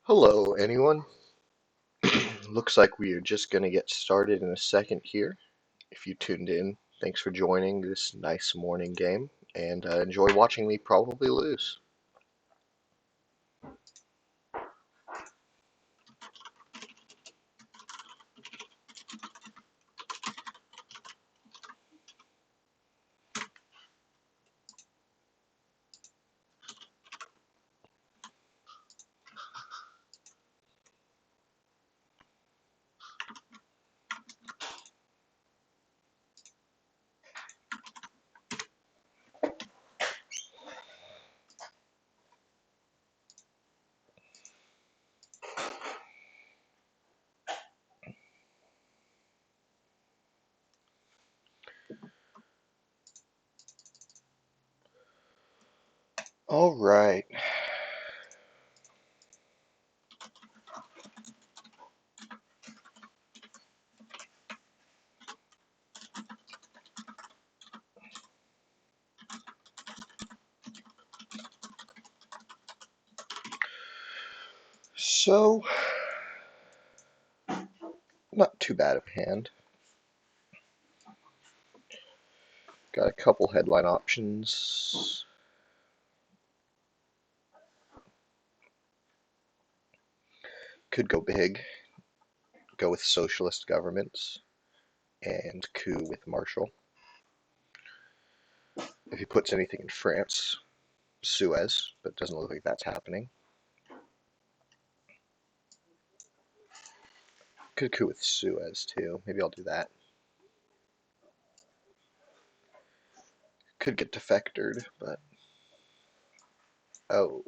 Hello, anyone. Looks like we are just going to get started in a second here. If you tuned in, thanks for joining this nice morning game, and enjoy watching me probably lose. All right. So, not too bad of a hand. Got a couple headline options. Could go big, go with socialist governments, and coup with Marshall. If he puts anything in France, Suez, but it doesn't look like that's happening. Could coup with Suez too. Maybe I'll do that. Could get defectored, but oh.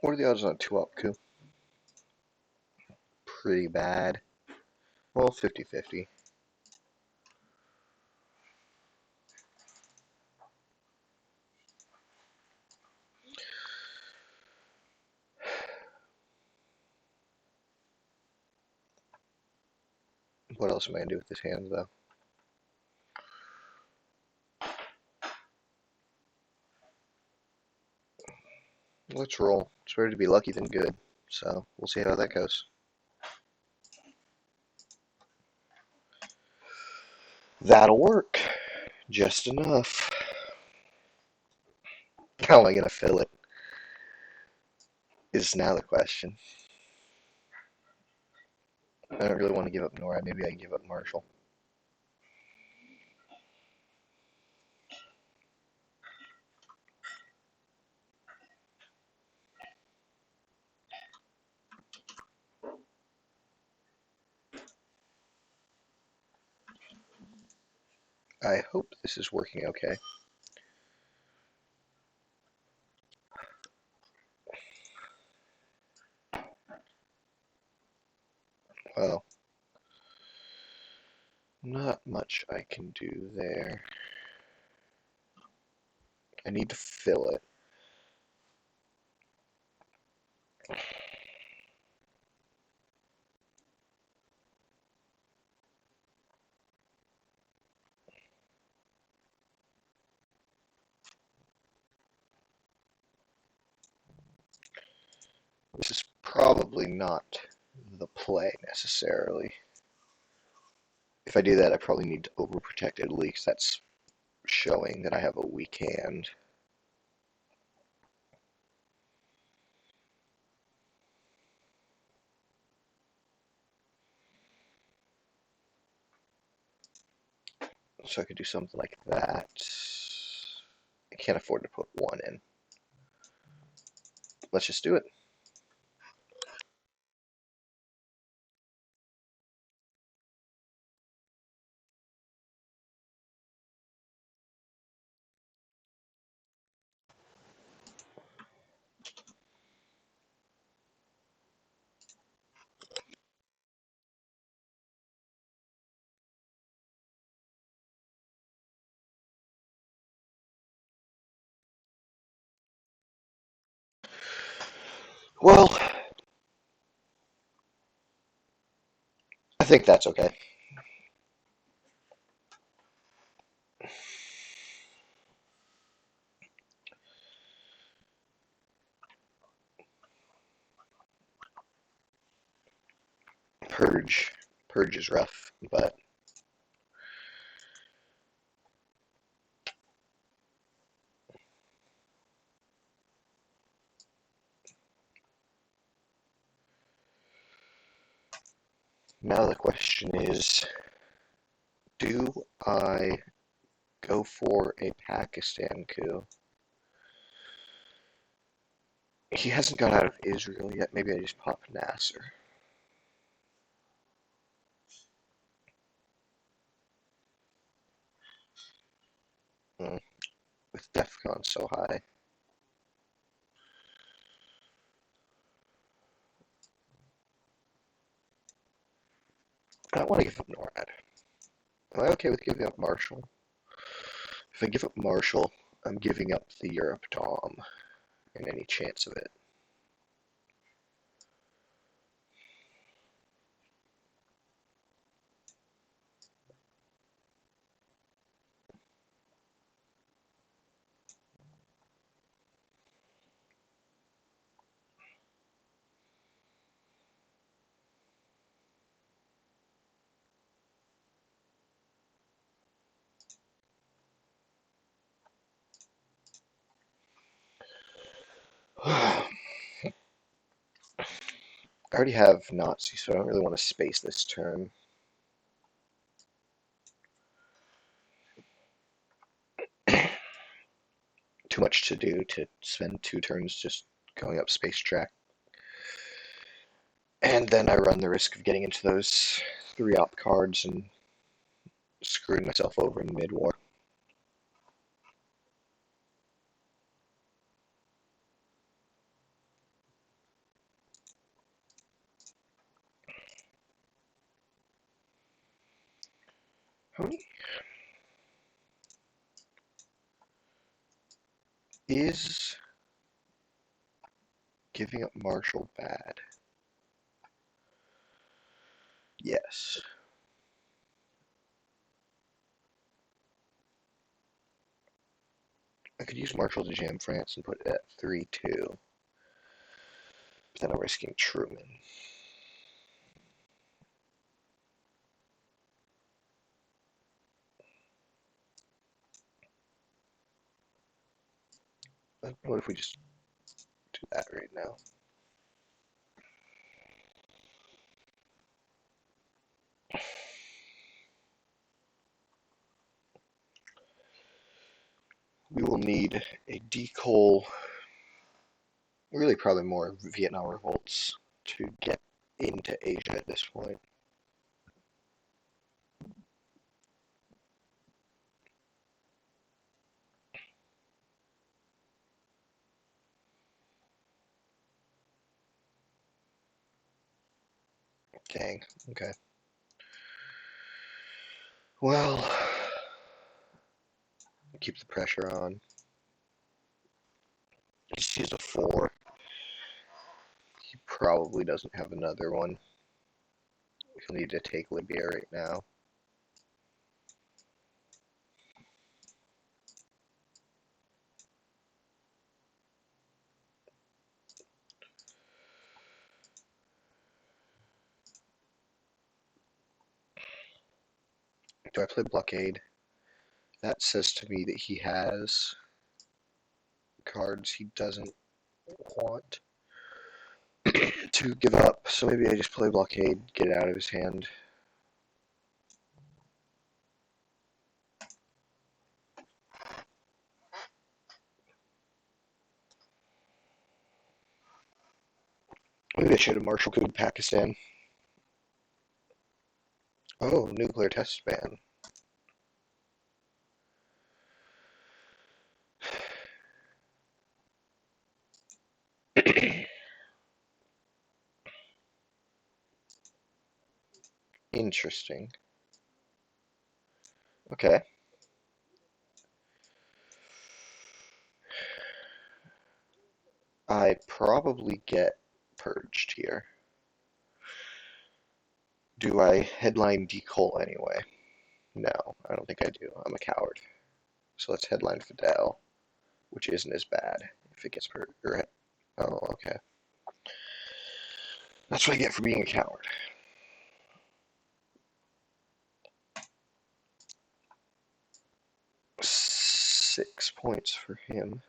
What are the odds on a 2-up coup? Pretty bad. Well, 50-50. What else am I going to do with this hand, though? Let's roll. It's better to be lucky than good, so we'll see how that goes. That'll work. Just enough. How am I going to fill it? Is now the question. I don't really want to give up Nora. Maybe I can give up Marshall. I hope this is working okay. Well, not much I can do there. I need to fill it. This is probably not the play necessarily. If I do that, I probably need to overprotect Italy because that's showing that I have a weak hand. So I could do something like that. I can't afford to put one in. Let's just do it. Well, I think that's okay. Purge is rough, but now the question is, do I go for a Pakistan coup? He hasn't got out of Israel yet. Maybe I just pop Nasser. With DEFCON so high. I don't want to give up NORAD. Am I okay with giving up Marshall? If I give up Marshall, I'm giving up the Europe Dom and any chance of it. I already have Nazi, so I don't really want to space this turn. Too much to do to spend 2 turns just going up space track. And then I run the risk of getting into those 3-op cards and screwing myself over in mid-war. Is giving up Marshall bad? Yes. I could use Marshall to jam France and put it at 3-2. But then I'm risking Truman. What if we just do that right now? We will need a decoal, really probably more Vietnam revolts to get into Asia at this point. Dang, okay. Well, keep the pressure on. Just use a 4. He probably doesn't have another one. He'll need to take Libya right now. Do I play blockade? That says to me that he has cards he doesn't want to give up, so maybe I just play blockade, get it out of his hand. Maybe I should have Marshall coup Pakistan. Oh, nuclear test ban. Interesting. Okay. I probably get purged here. Do I headline Decol anyway? No, I don't think I do. I'm a coward. So let's headline Fidel, which isn't as bad if it gets purged. Oh, okay. That's what I get for being a coward. points for him.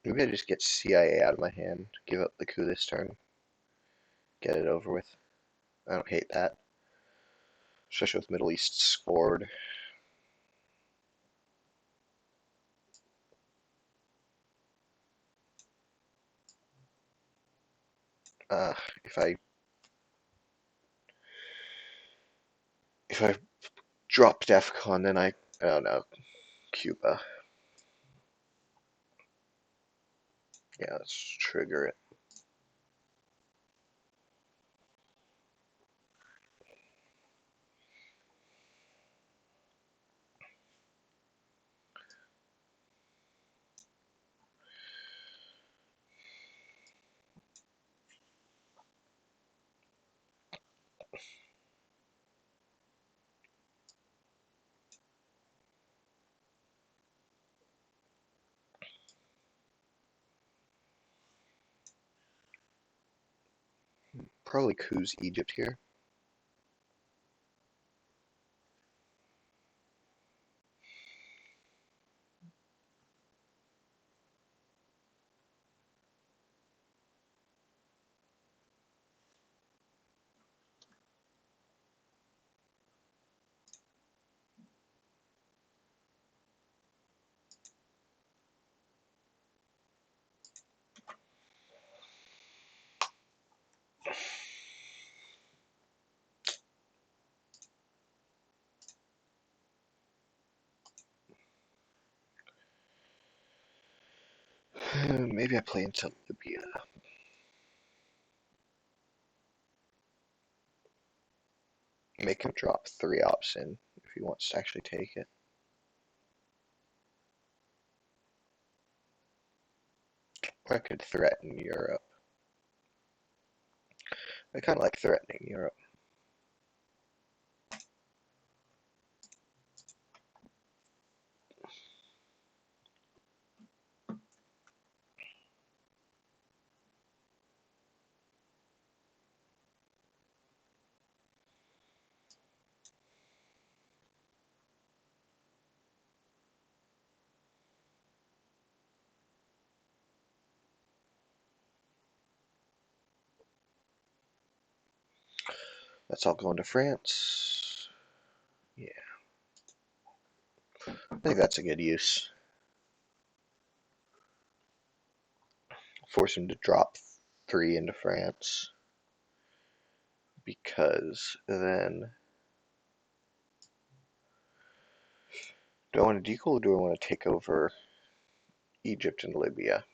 Maybe I just get CIA out of my hand, give up the coup this turn, get it over with. I don't hate that, especially with Middle East scored. Uh, if I drop DEFCON, then I don't know, Cuba. Yeah, let's trigger it. Probably coups Egypt here. Maybe I play into Libya. Make him drop 3 ops in if he wants to actually take it. Or I could threaten Europe. I kind of like threatening Europe. That's all going to France. Yeah, I think that's a good use. Force him to drop 3 into France. Because then... Do I want to decool or do I want to take over Egypt and Libya?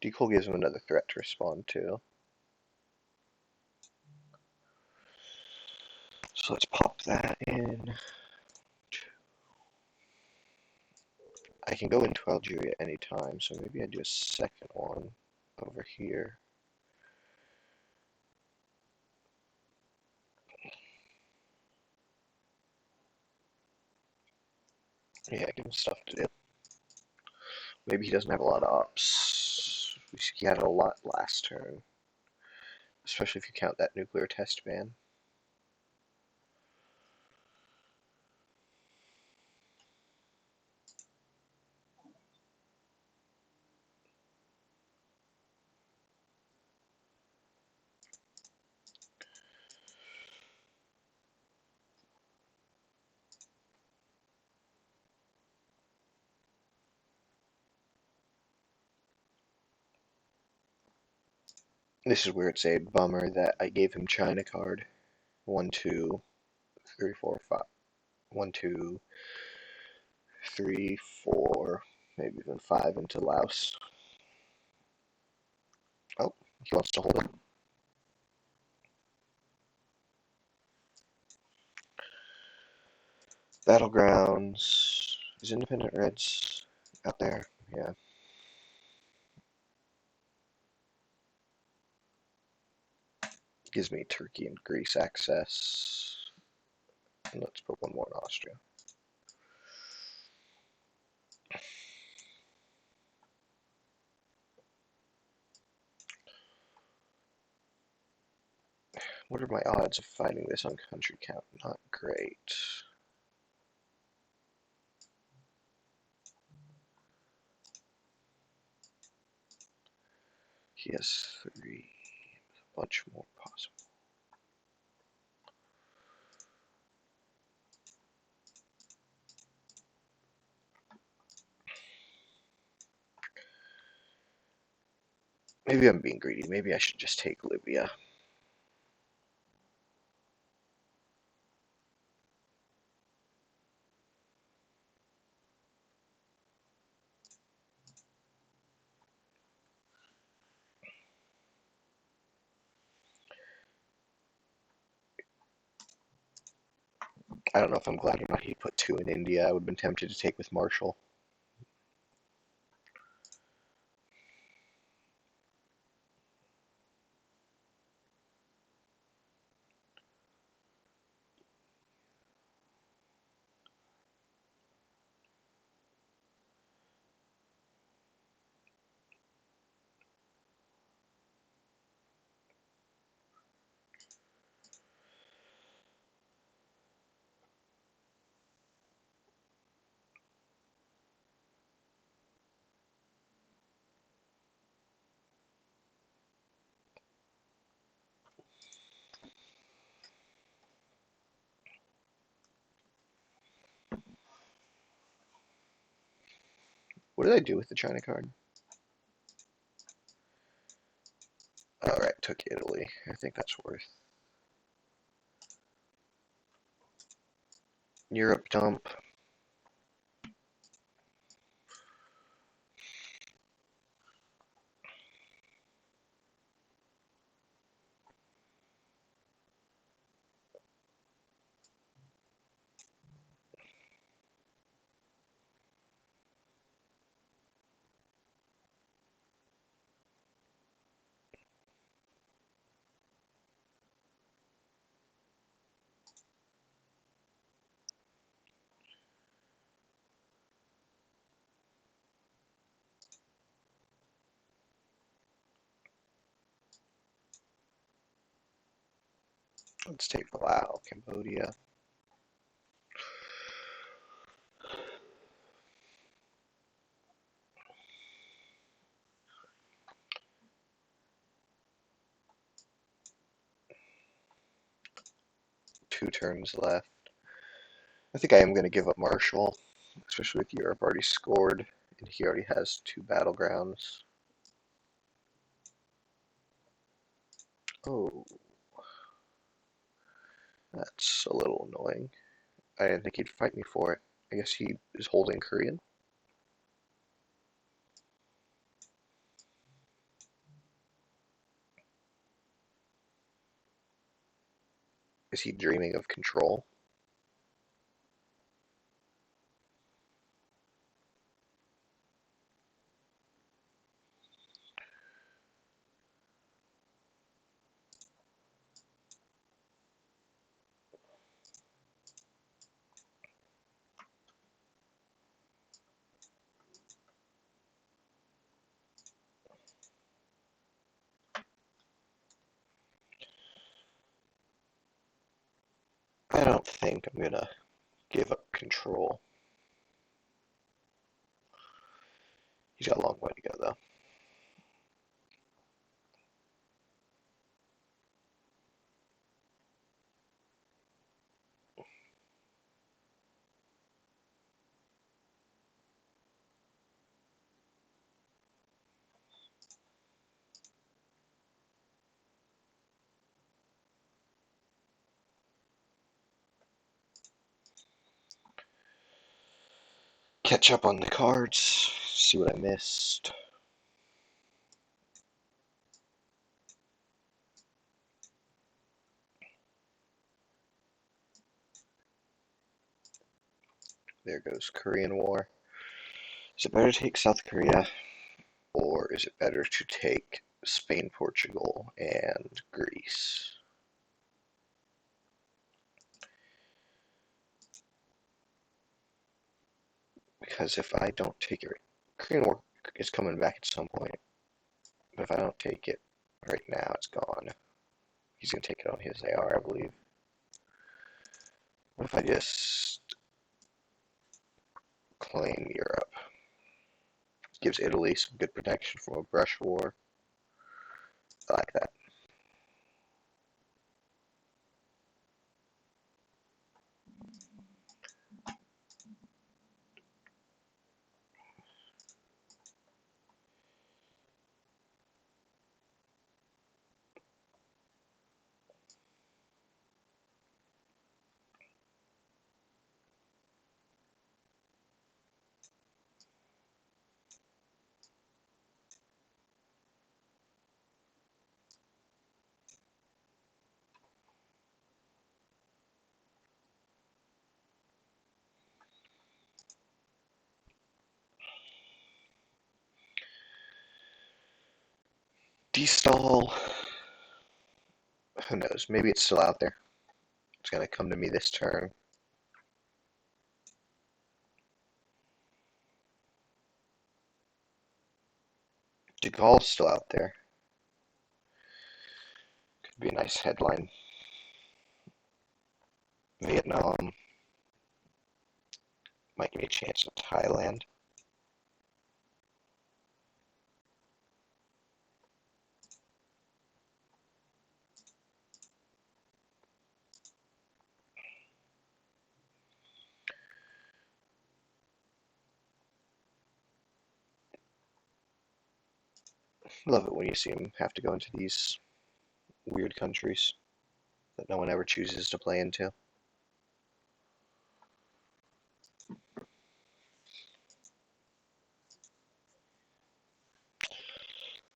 Decool gives him another threat to respond to. So let's pop that in. I can go into Algeria anytime, so maybe I do a second one over here. Yeah, give him stuff to do. Maybe he doesn't have a lot of ops. He had a lot last turn. Especially if you count that nuclear test ban. This is where it's a bummer that I gave him China card. 1, 2, 3, 4, 5. 1, 2, 3, 4, maybe even 5 into Laos. Oh, he wants to hold it. Battlegrounds. Is Independent Reds out there? Yeah. Gives me Turkey and Greece access. And let's put 1 more in Austria. What are my odds of finding this on country count? Not great. He has 3. Much more possible. Maybe I'm being greedy. Maybe I should just take Libya. I don't know if I'm glad or not he put 2 in India. I would have been tempted to take with Marshall. What did I do with the China card? Alright, took Italy. I think that's worth. Europe dump. Let's take Laos, Cambodia. Two turns left. I think I am going to give up Marshall, especially with Europe already scored, and he already has 2 battlegrounds. Oh, that's a little annoying. I didn't think he'd fight me for it. I guess he is holding Korean. Is he dreaming of control? I don't think I'm going to give up control. He's got a long way to go, though. Catch up on the cards, see what I missed. There goes Korean War. Is it better to take South Korea, or is it better to take Spain, Portugal, and Greece? Because if I don't take it, Korean War is coming back at some point. But if I don't take it right now, it's gone. He's going to take it on his AR, I believe. What if I just claim Europe? Gives Italy some good protection from a brush war. I like that. Destall. Who knows? Maybe it's still out there. It's going to come to me this turn. De Gaulle's still out there. Could be a nice headline. Vietnam. Might give me a chance at Thailand. Love it when you see them have to go into these weird countries that no one ever chooses to play into.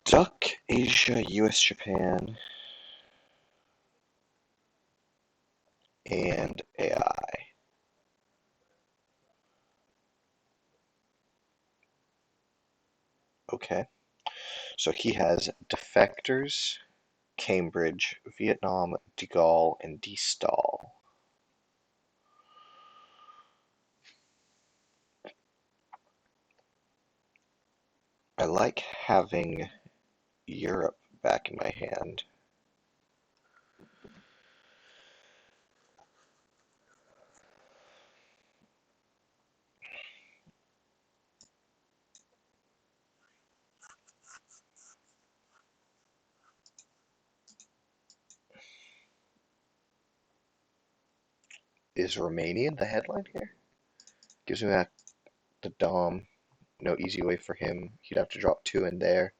Duck, Asia, US, Japan, and AI. Okay, so he has Defectors, Cambridge, Vietnam, De Gaulle, and De Stael. I like having Europe back in my hand. Is Romania the headline here? Gives me back the Dom. No easy way for him. He'd have to drop 2 in there.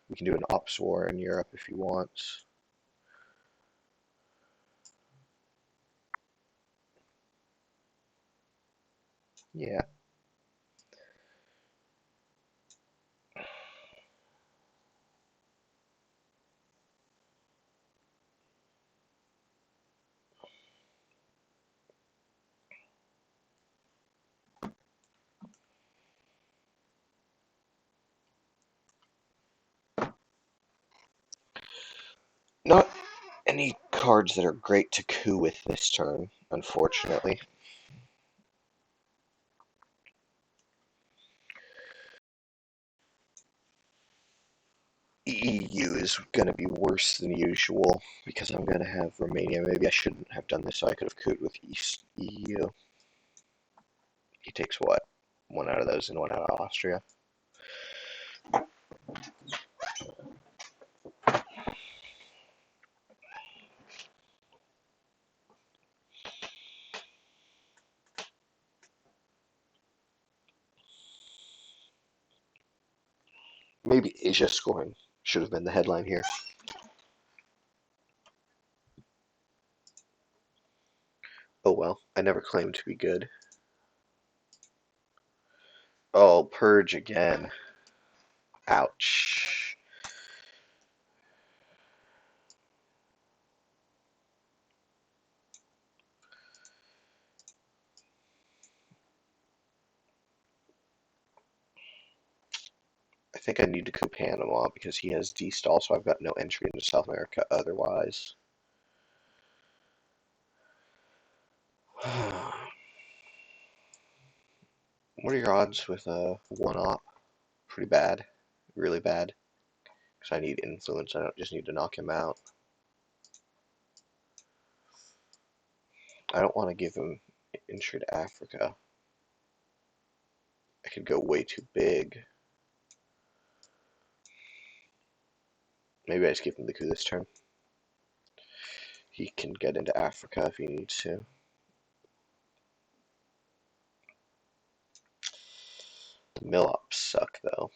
We can do an ops war in Europe if he wants. Yeah. Not any cards that are great to coup with this turn, unfortunately. EU is going to be worse than usual because I'm going to have Romania. Maybe I shouldn't have done this, so I could have cooed with East EU. He takes what? 1 out of those and 1 out of Austria. Maybe Asia scoring should have been the headline here. Oh well, I never claimed to be good. Oh, Purge again. Ouch. I think I need to coup Panama because he has D-stall, so I've got no entry into South America otherwise. What are your odds with a 1-op? Pretty bad. Really bad. Because I need influence, I don't just need to knock him out. I don't want to give him entry to Africa. I could go way too big. Maybe I just give him the coup this turn. He can get into Africa if he needs to. The mill ops suck, though.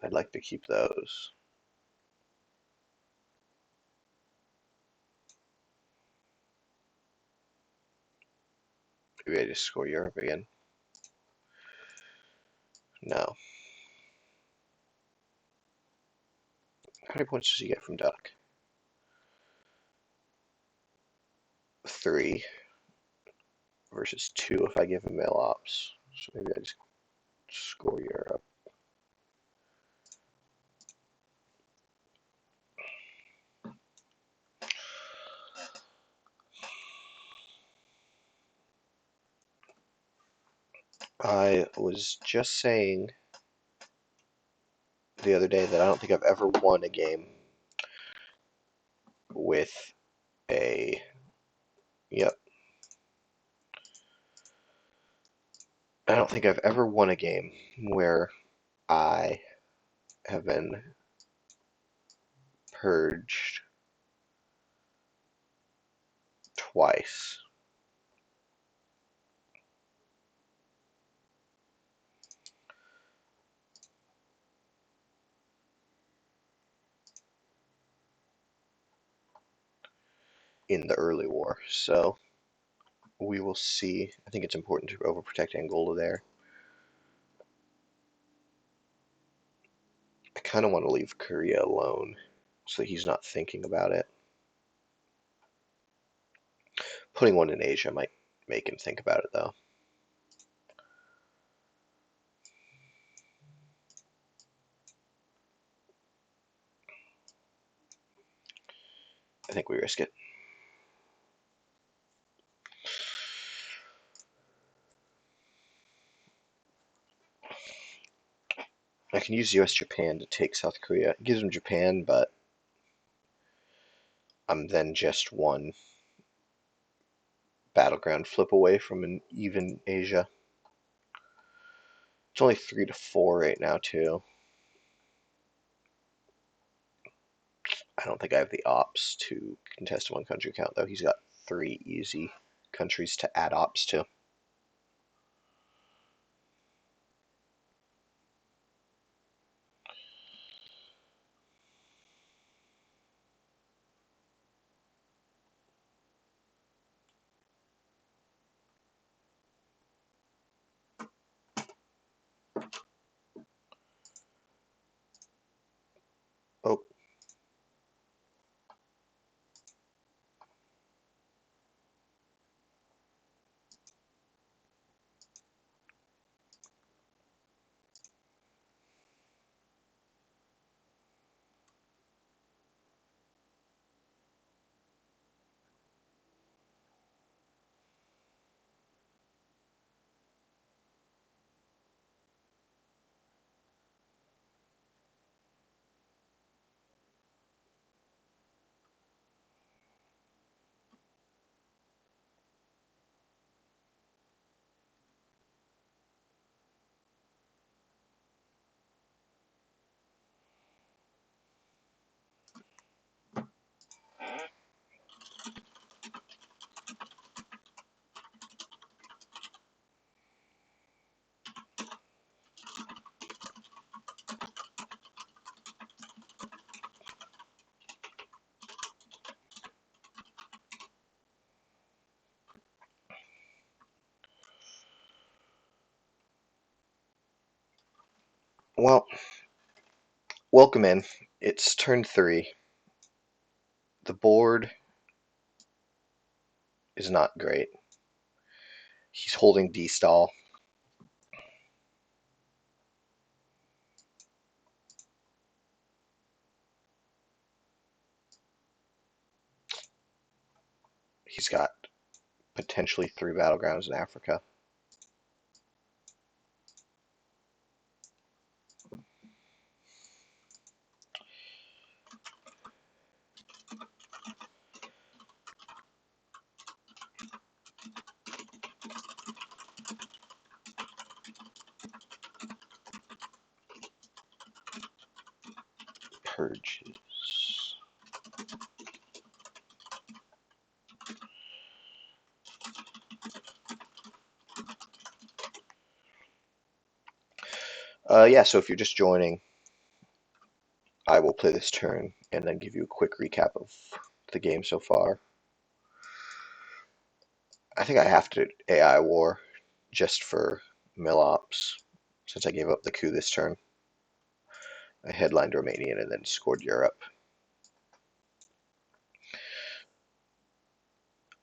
I'd like to keep those. Maybe I just score Europe again. No. How many points does he get from Duck? 3 versus 2 if I give him mill ops. So maybe I just score Europe. I was just saying the other day that I don't think I've ever won a game with a... Yep. I don't think I've ever won a game where I have been purged twice. In the early war, so we will see. I think it's important to overprotect Angola there. I kind of want to leave Korea alone so that he's not thinking about it. Putting one in Asia might make him think about it, though. I think we risk it. I can use US-Japan to take South Korea. It gives him Japan, but I'm then just one battleground flip away from an even Asia. It's only 3-4 right now, too. I don't think I have the ops to contest a one-country count, though. He's got 3 easy countries to add ops to. Oh. Well, welcome in. It's turn 3. The board is not great. He's holding D-stall. He's got potentially 3 battlegrounds in Africa. Purges. Yeah, so if you're just joining, I will play this turn and then give you a quick recap of the game so far. I think I have to AI War just for Millops, since I gave up the coup this turn. I headlined Romanian and then scored Europe.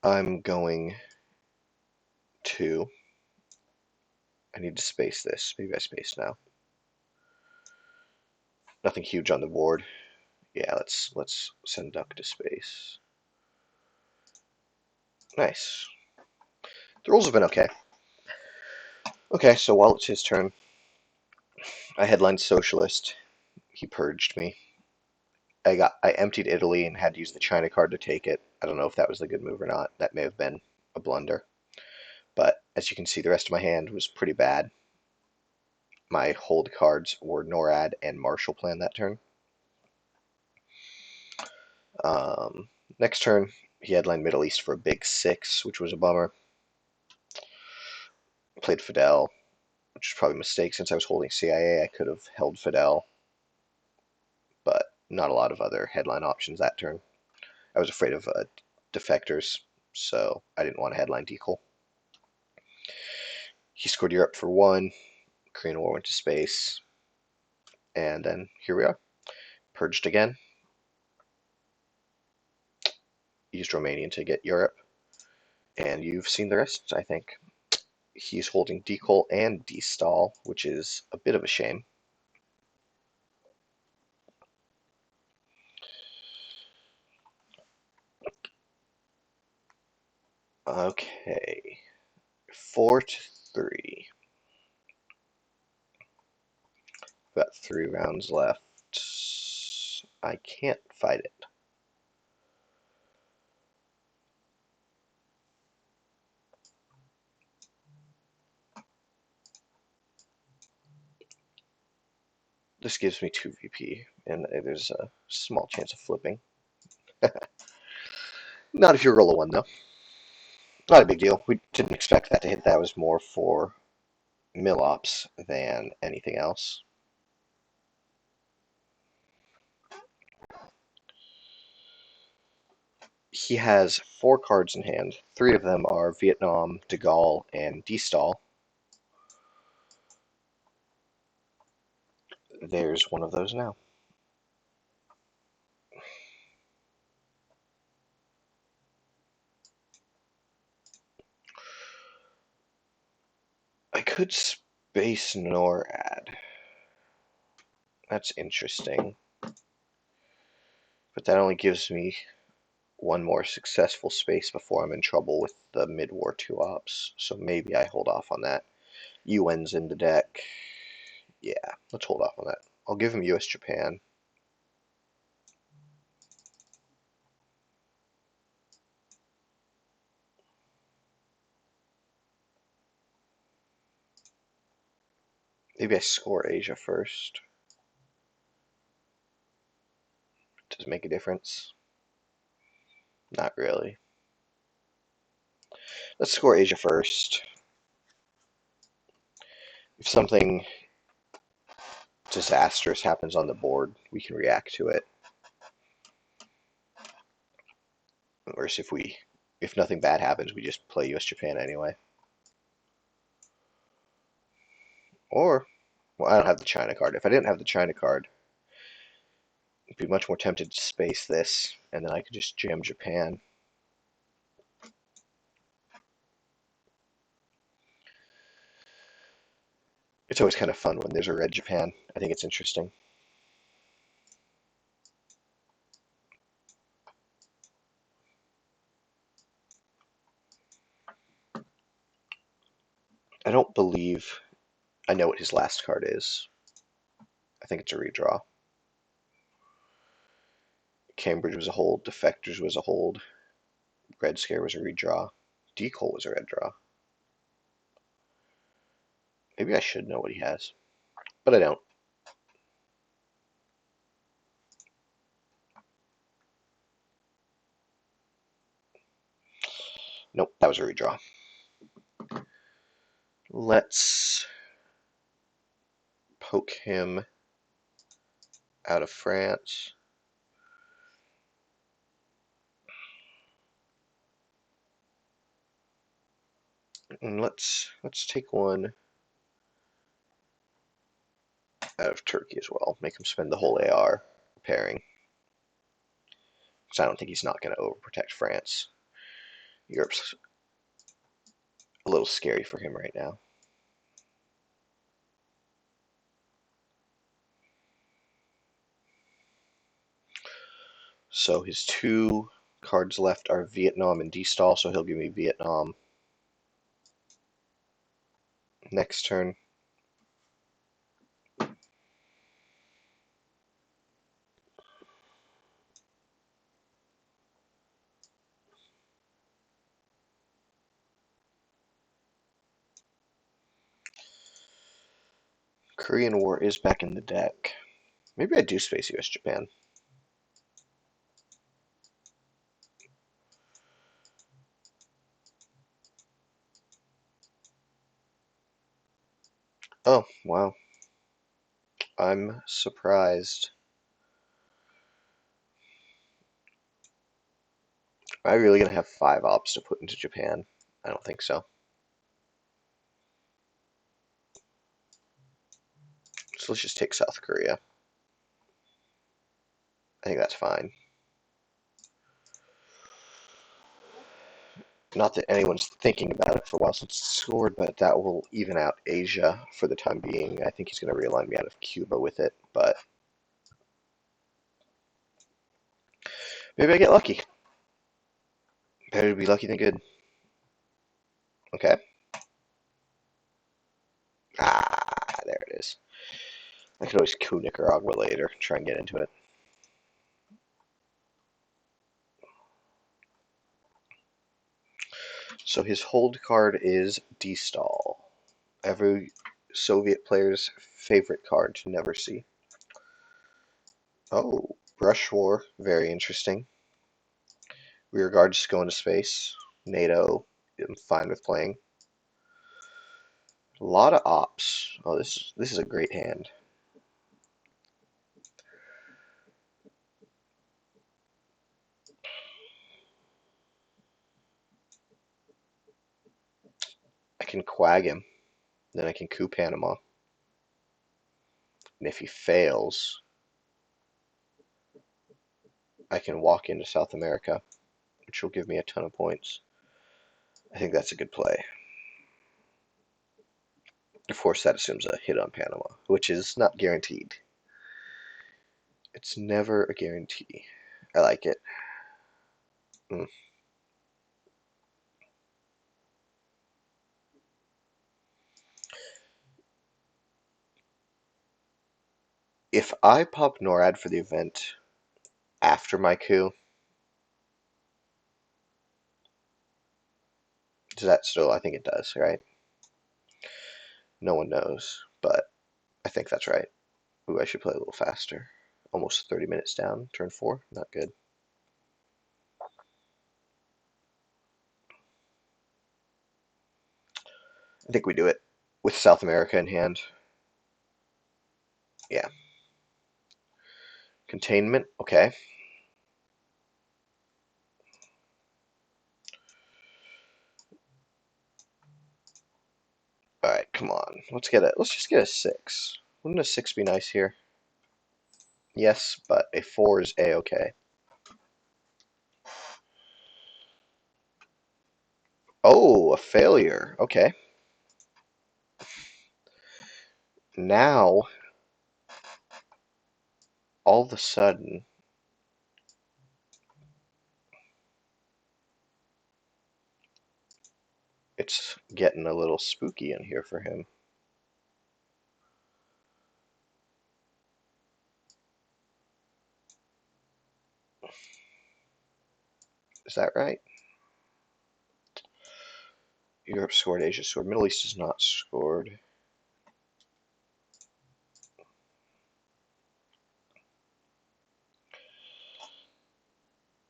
I'm going to... I need to space this. Maybe I space now. Nothing huge on the board. Yeah, let's send Duck to space. Nice. The rolls have been okay. Okay, so while it's his turn, I headlined Socialist. He purged me. I emptied Italy and had to use the China card to take it. I don't know if that was a good move or not. That may have been a blunder. But as you can see, the rest of my hand was pretty bad. My hold cards were NORAD and Marshall Plan that turn. Next turn, he headlined Middle East for a big 6, which was a bummer. Played Fidel, which was probably a mistake since I was holding CIA. I could have held Fidel, but not a lot of other headline options that turn. I was afraid of defectors, so I didn't want to headline Decal. He scored Europe for 1. Korean War went to space. And then here we are. Purged again. Used Romanian to get Europe. And you've seen the rest, I think. He's holding Decal and Destall, which is a bit of a shame. Okay. 4-3. Got 3 rounds left. I can't fight it. This gives me 2 VP, and there's a small chance of flipping. Not if you roll a 1, though. Not a big deal. We didn't expect that to hit. That was more for Millops than anything else. He has 4 cards in hand. 3 of them are Vietnam, De Gaulle, and Destall. There's one of those now. I could space NORAD. That's interesting. But that only gives me 1 more successful space before I'm in trouble with the mid-war 2 ops. So maybe I hold off on that. UN's in the deck. Yeah, let's hold off on that. I'll give him US-Japan. Maybe I score Asia first. Does it make a difference? Not really. Let's score Asia first. If something disastrous happens on the board, we can react to it. Whereas if nothing bad happens, we just play US-Japan anyway. Or, well, I don't have the China card. If I didn't have the China card, I'd be much more tempted to space this, and then I could just jam Japan. It's always kind of fun when there's a red Japan. I think it's interesting. I don't believe I know what his last card is. I think it's a redraw. Cambridge was a hold. Defectors was a hold. Red Scare was a redraw. Decal was a red draw. Maybe I should know what he has, but I don't. Nope, that was a redraw. Let's poke him out of France. And let's take one out of Turkey as well. Make him spend the whole AR repairing. Because I don't think he's not going to overprotect France. Europe's a little scary for him right now. So his 2 cards left are Vietnam and D-Stall, so he'll give me Vietnam next turn. Korean War is back in the deck. Maybe I do space US Japan. Oh, wow. I'm surprised. Am I really going to have 5 ops to put into Japan? I don't think so. So let's just take South Korea. I think that's fine. Not that anyone's thinking about it for a while since it's scored, but that will even out Asia for the time being. I think he's going to realign me out of Cuba with it, but maybe I get lucky. Better to be lucky than good. Okay. Ah, there it is. I could always coup Nicaragua later, try and get into it. So his hold card is D-Stall. Every Soviet player's favorite card to never see. Oh, Brush War, very interesting. Rear guard just go into space. NATO, I'm fine with playing. A lot of ops. Oh, this is a great hand. I can quag him. Then I can coup Panama. And if he fails, I can walk into South America, which will give me a ton of points. I think that's a good play. Of course, that assumes a hit on Panama, which is not guaranteed. It's never a guarantee. I like it. Mm. If I pop NORAD for the event after my coup, does that still? I think it does, right? No one knows, but I think that's right. Ooh, I should play a little faster. Almost 30 minutes down, turn 4. Not good. I think we do it with South America in hand. Yeah. Containment, okay. Alright, come on. Let's just get a 6. Wouldn't a 6 be nice here? Yes, but a 4 is A-okay. Oh, a failure. Okay. Now, all of a sudden, it's getting a little spooky in here for him. Is that right? Europe scored, Asia scored, Middle East is not scored.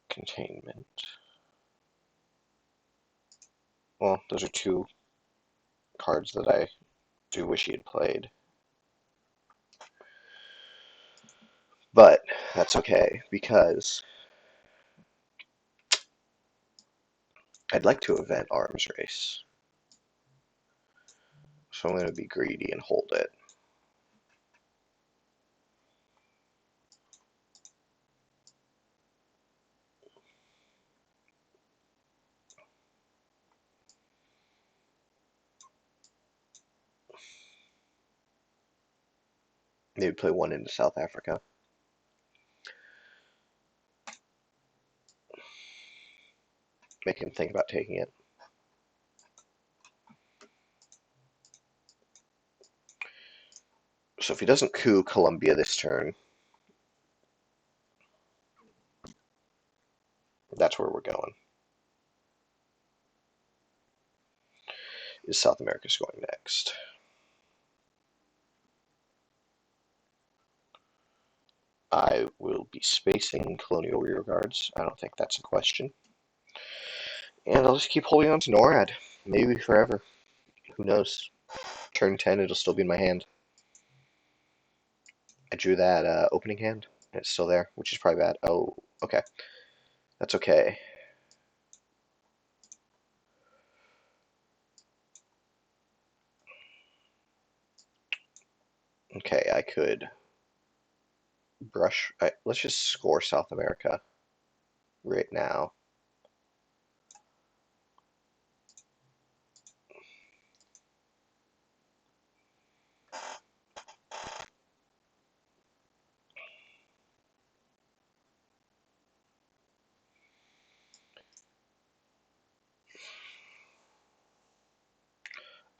Containment. Well, those are 2 cards that I do wish he had played. But that's okay, because I'd like to event arms race. So I'm going to be greedy and hold it. Maybe play one into South Africa. Make him think about taking it. So if he doesn't coup Colombia this turn, that's where we're going. Is South America's going next? I will be spacing colonial rearguards. I don't think that's a question. And I'll just keep holding on to NORAD. Maybe forever. Who knows? Turn 10, it'll still be in my hand. I drew that opening hand, and it's still there, which is probably bad. Oh, okay. That's okay. Okay, I could brush. Let's just score South America right now.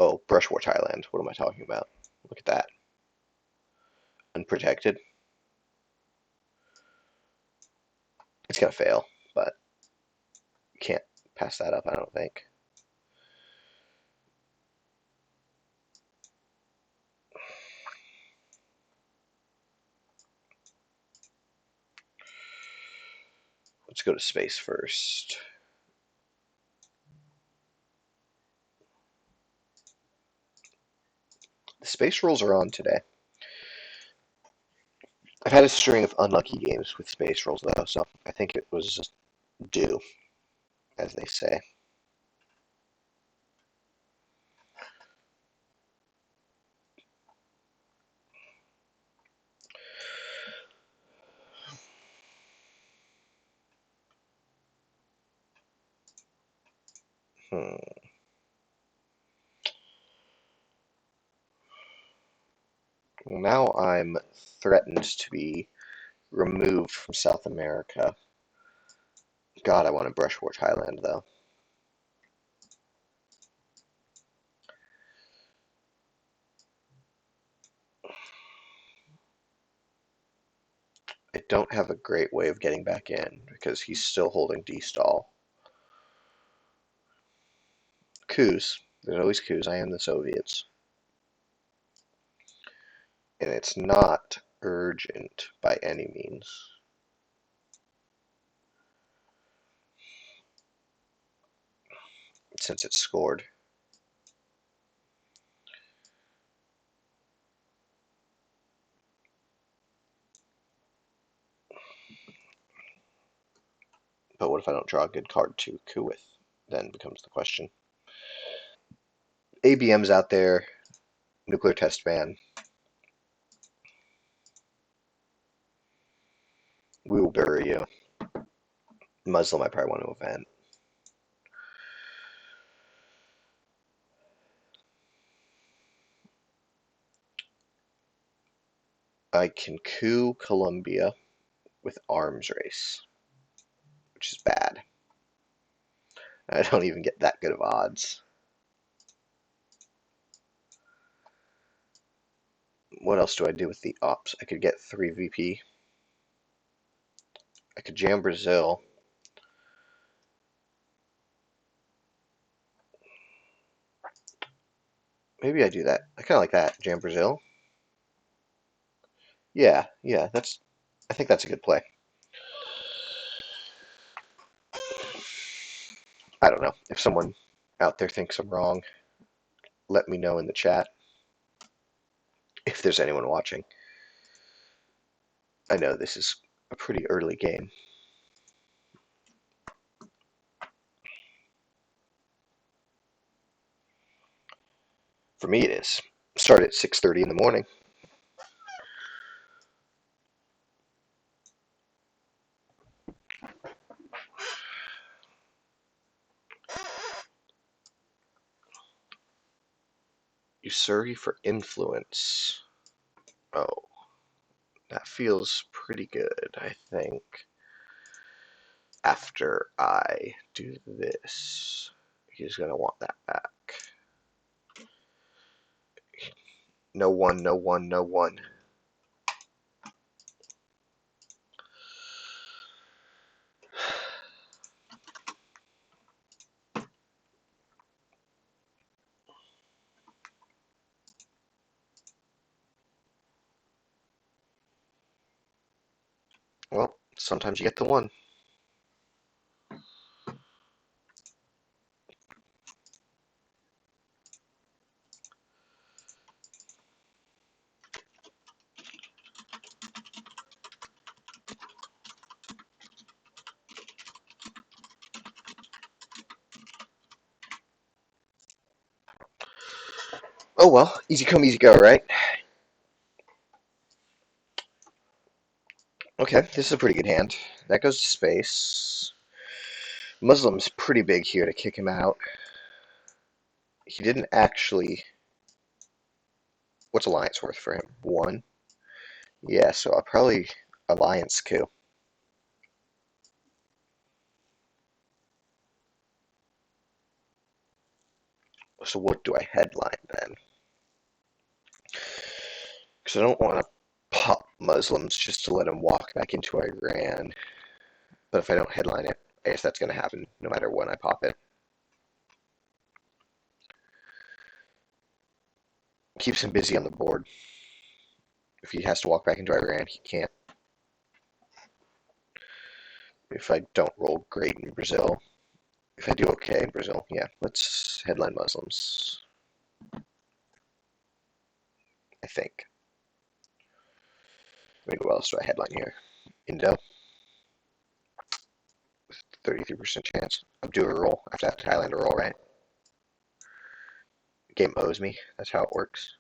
Oh, brush war Thailand. What am I talking about? Look at that. Unprotected. It's going to fail, but you can't pass that up, I don't think. Let's go to space first. The space rolls are on today. I've had a string of unlucky games with space rolls, though, so I think it was just due, as they say. Hmm. Well, now I'm threatened to be removed from South America. God, I want to brush war Thailand, though. I don't have a great way of getting back in, because he's still holding D-stall. Coups. There's always coups. I am the Soviets. And it's not urgent by any means. Since it's scored. But what if I don't draw a good card to coup with? Then becomes the question. ABM's out there. Nuclear test ban. We will bury you. Muslim, I probably want to event. I can coup Colombia with arms race, which is bad. I don't even get that good of odds. What else do I do with the ops? I could get 3 VP. I could jam Brazil. Maybe I do that. I kind of like that. Jam Brazil. Yeah, I think that's a good play. I don't know. If someone out there thinks I'm wrong, let me know in the chat. If there's anyone watching. I know this is a pretty early game. For me, it is. Start at 6:30 in the morning. Usuri for influence. Oh, that feels pretty good, I think. After I do this, he's going to want that back. No one, no one, no one. Well, sometimes you get the one. Oh well, easy come, easy go, right? Okay, this is a pretty good hand. That goes to space. Muslim's pretty big here to kick him out. He didn't actually... What's alliance worth for him? 1? Yeah, so I'll probably alliance coup. So what do I headline then? Because I don't want to pop Muslims just to let him walk back into Iran. But if I don't headline it, I guess that's going to happen no matter when I pop it. Keeps him busy on the board. If he has to walk back into Iran, he can't. If I don't roll great in Brazil, if I do okay in Brazil, yeah, let's headline Muslims, I think. I mean, what else do I headline here? Indo, 33% chance. I'm due a roll. I have to have Thailand a roll, right? Game owes me. That's how it works.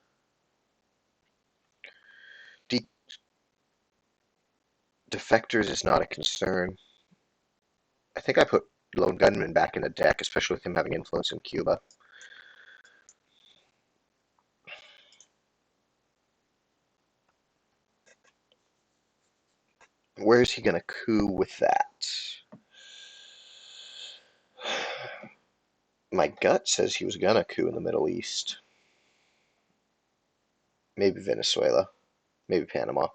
Defectors is not a concern. I think I put Lone Gunman back in the deck, especially with him having influence in Cuba. Where is he going to coup with that? My gut says he was going to coup in the Middle East. Maybe Venezuela. Maybe Panama.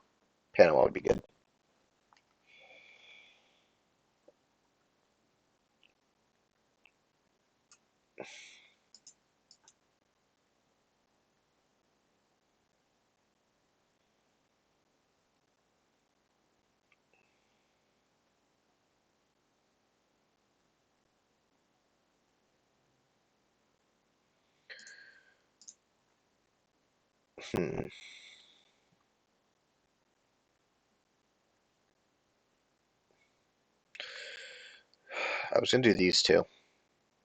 Panama would be good. Hmm. I was going to do these two.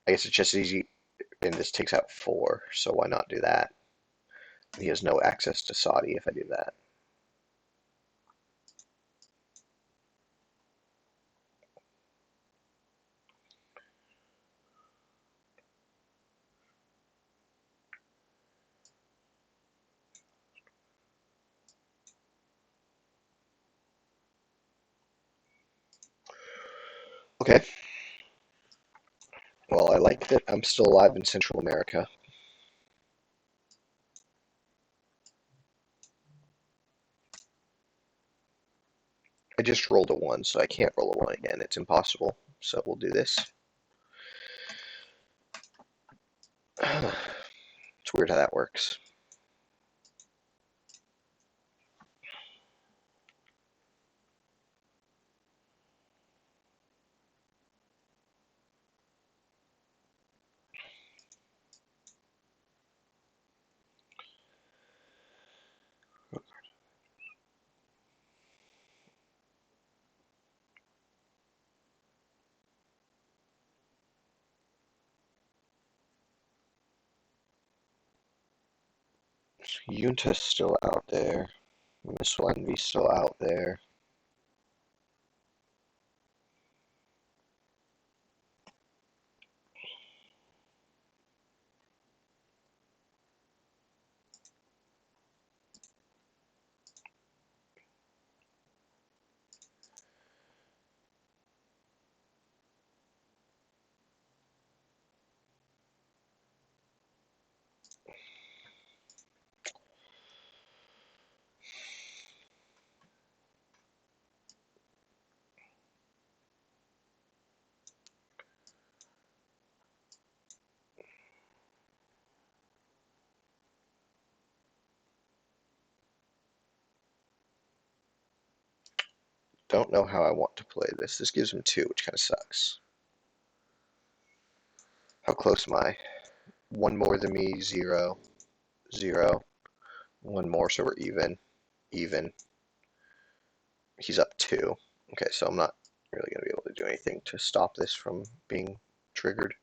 I guess it's just easy, and this takes out 4, so why not do that? He has no access to Saudi if I do that. Okay. Well, I like that I'm still alive in Central America. I just rolled a 1, so I can't roll a 1 again. It's impossible. So we'll do this. It's weird how that works. Yunta's still out there. Missile Envy's still out there. Don't know how I want to play this. This gives him 2, which kind of sucks. How close am I? 1 more than me, 0, 0. 1 more, so we're even. Even. He's up 2. Okay, so I'm not really going to be able to do anything to stop this from being triggered.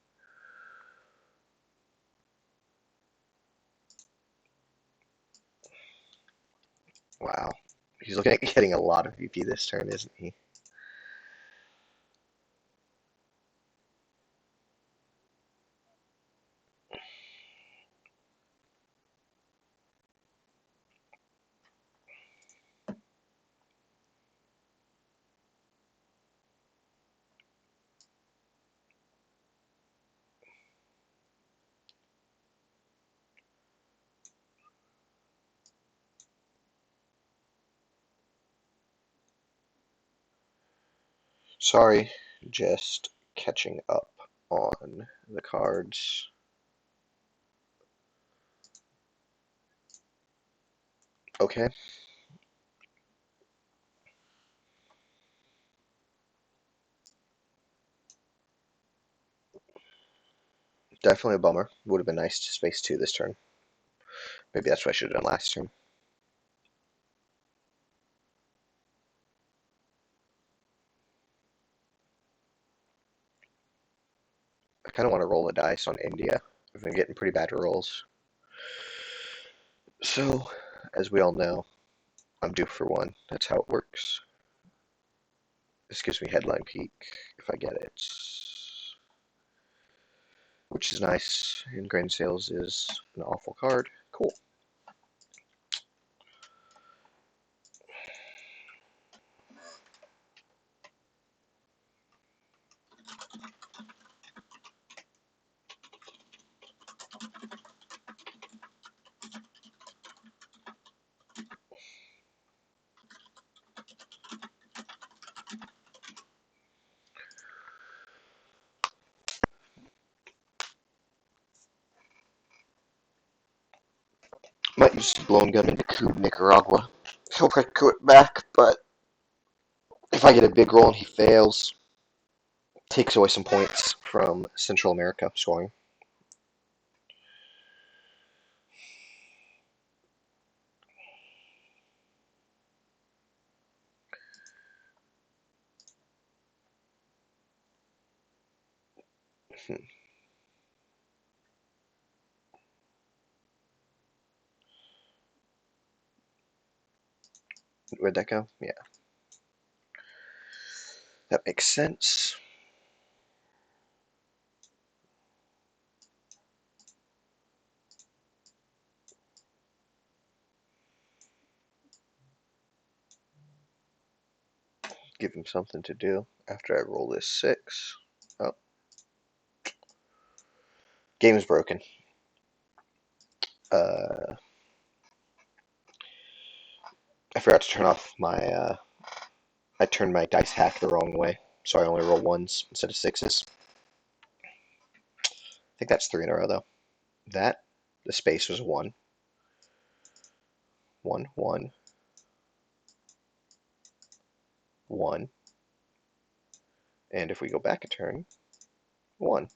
Wow. He's looking at getting a lot of VP this turn, isn't he? Sorry, just catching up on the cards. Okay. Definitely a bummer. Would have been nice to space 2 this turn. Maybe that's what I should have done last turn. I kind of want to roll a dice on India. I've been getting pretty bad rolls. So, as we all know, I'm due for one. That's how it works. This gives me headline peak if I get it, which is nice. And Grain Sales is an awful card. Cool. Might use some blown gun into coup Nicaragua. Hope I coup it back, but if I get a big roll and he fails, takes away some points from Central America scoring. Where'd that go? Yeah. That makes sense. Give him something to do after I roll this 6. Oh. Game is broken. I forgot to turn off my, I turned my dice hack the wrong way, so I only roll 1s instead of 6s. I think that's 3 in a row, though. That, the space was 1. 1, 1, 1. And if we go back a turn, 1.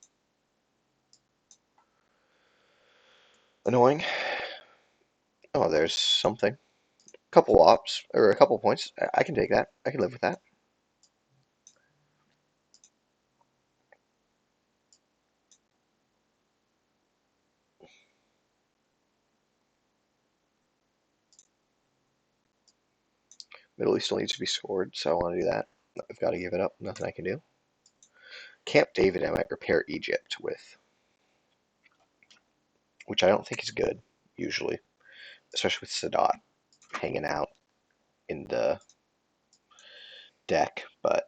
Annoying. Oh, there's something. A couple ops, or a couple points. I can take that. I can live with that. Middle East still needs to be scored, so I want to do that. I've got to give it up. Nothing I can do. Camp David I might repair Egypt with, which I don't think is good, usually. Especially with Sadat hanging out in the deck, but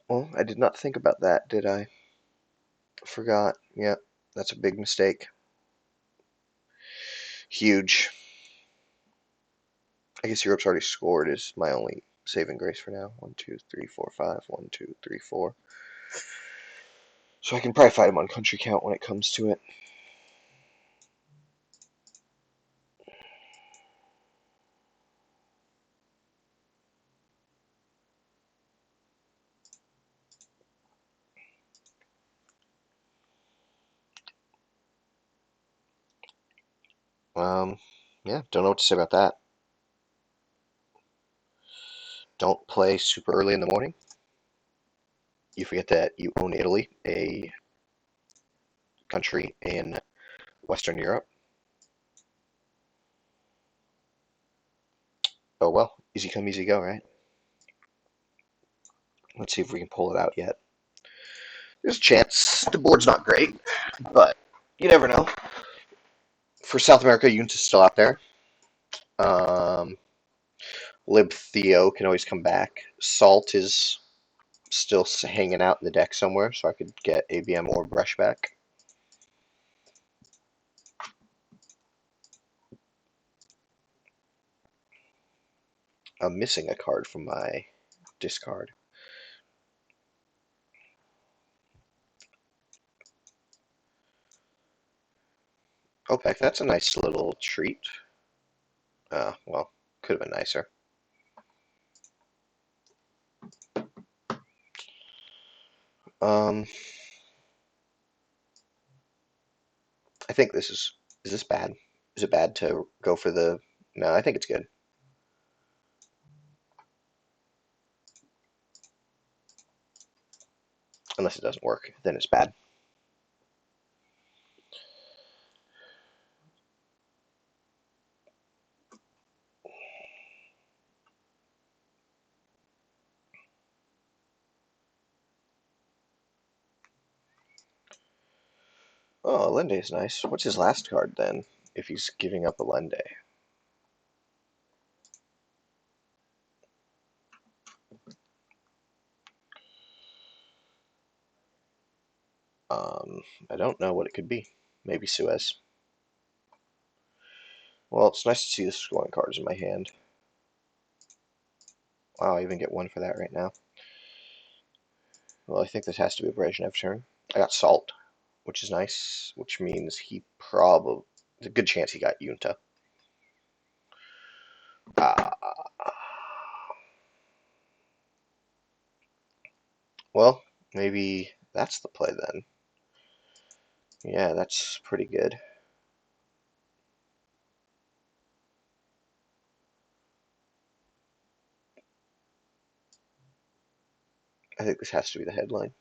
well, I did not think about that, did I? Forgot. Yep, that's a big mistake. Huge. I guess Europe's already scored is my only saving grace for now. 1, 2, 3, 4, 5. 1, 2, 3, 4. So I can probably fight him on country count when it comes to it. Yeah, don't know what to say about that. Don't play super early in the morning. You forget that you own Italy, a country in Western Europe. Oh well, easy come, easy go, right? Let's see if we can pull it out yet. There's a chance. The board's not great, but you never know. For South America, Yunta's still out there. Lib Theo can always come back. Salt is still hanging out in the deck somewhere, so I could get ABM or Brushback. I'm missing a card from my discard. OPEC, that's a nice little treat. Well, could have been nicer. I think this is this bad? Is it bad to go for the, no, I think it's good. Unless it doesn't work, then it's bad. Oh, Lende is nice. What's his last card then, if he's giving up a Lende? I don't know what it could be. Maybe Suez. Well, it's nice to see the scoring cards in my hand. Wow, I even get one for that right now. Well, I think this has to be a Brezhnev turn. I got Salt, which is nice, which means he probably, there's a good chance he got Yunta. Well, maybe that's the play then. Yeah, that's pretty good. I think this has to be the headline.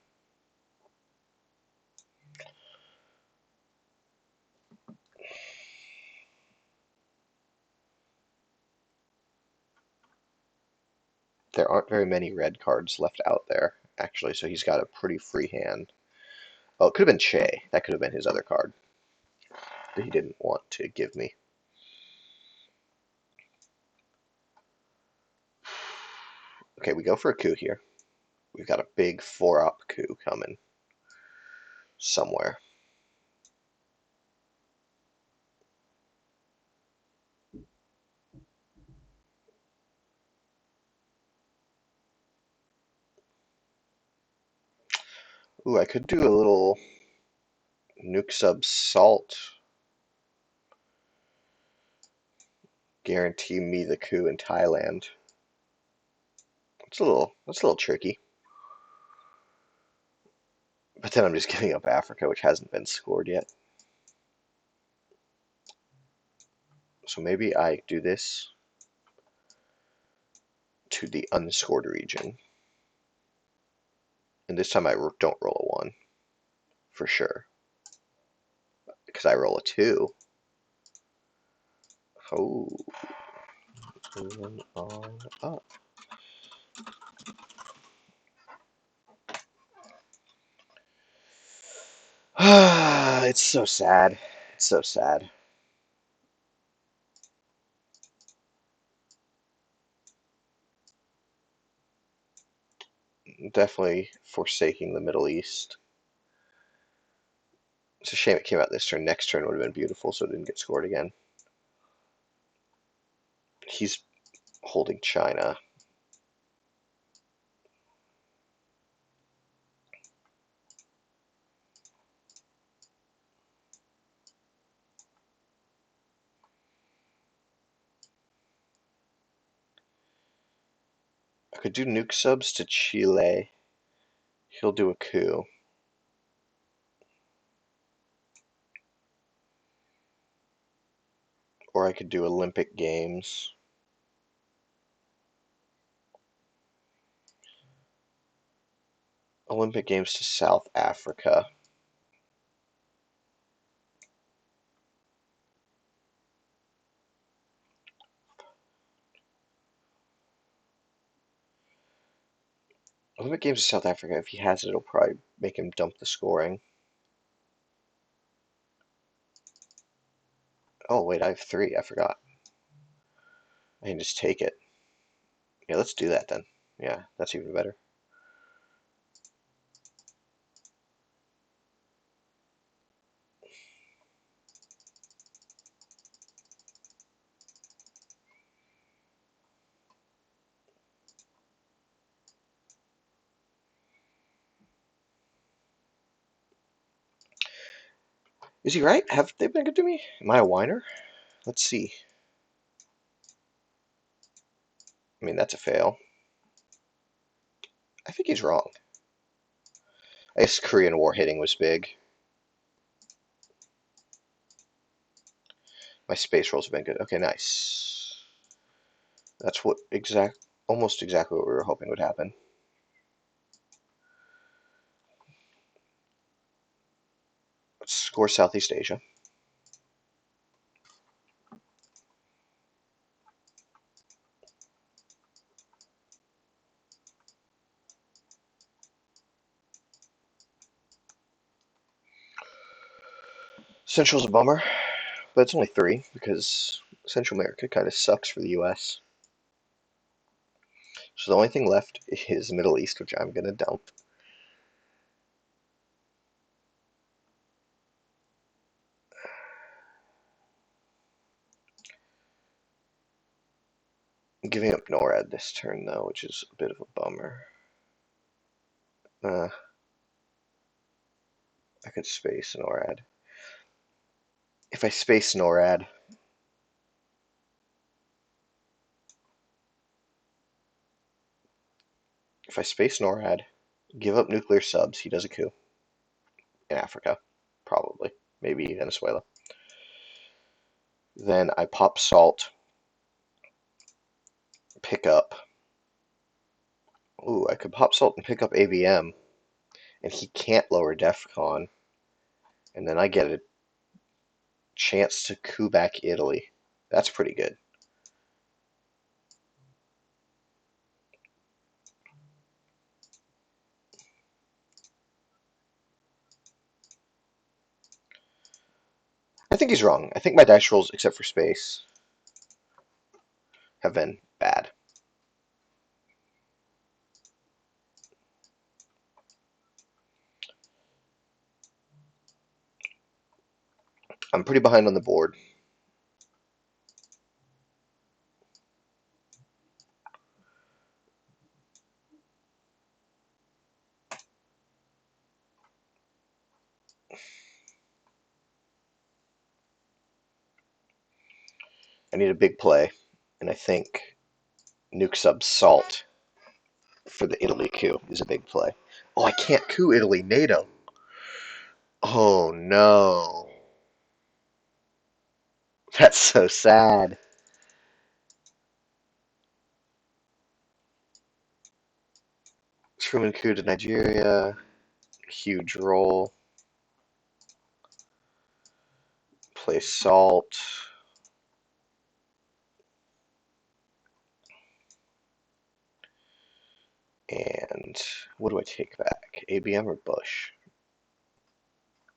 There aren't very many red cards left out there, actually, so he's got a pretty free hand. Oh, it could have been Che. That could have been his other card that he didn't want to give me. Okay, we go for a coup here. We've got a big 4-op coup coming somewhere. Ooh, I could do a little nuke sub salt. Guarantee me the coup in Thailand. That's a little tricky. But then I'm just giving up Africa, which hasn't been scored yet. So maybe I do this to the unscored region. And this time I don't roll a 1, for sure. Because I roll a 2. Oh, moving on up. It's so sad. It's so sad. Definitely forsaking the Middle East. It's a shame it came out this turn. Next turn would have been beautiful, so it didn't get scored again. He's holding China. I could do nuke subs to Chile. He'll do a coup. Or I could do Olympic Games. Olympic Games to South Africa. Olympic Games to South Africa, if he has it, it'll probably make him dump the scoring. Oh, wait, I have 3. I forgot. I can just take it. Yeah, let's do that then. Yeah, that's even better. Is he right? Have they been good to me? Am I a whiner? Let's see. I mean, that's a fail. I think he's wrong. I guess Korean War hitting was big. My space rolls have been good. Okay, nice. That's what almost exactly what we were hoping would happen. Let's score Southeast Asia. Central's a bummer, but it's only 3 because Central America kind of sucks for the U.S. So the only thing left is Middle East, which I'm going to dump. I'm giving up NORAD this turn, though, which is a bit of a bummer. I could space NORAD. If I space NORAD, give up nuclear subs, he does a coup in Africa, probably, maybe Venezuela. Then I pop salt, pick up. Ooh, I could pop salt and pick up AVM, and he can't lower DEFCON, and then I get a chance to coup back Italy. That's pretty good. I think he's wrong. I think my dice rolls, except for space, have been bad. I'm pretty behind on the board. I need a big play, and I think nuke sub salt for the Italy coup is a big play. Oh, I can't coup Italy. NATO. Oh, no. That's so sad. Truman coup to Nigeria, huge role. Play Salt. And what do I take back? ABM or Bush?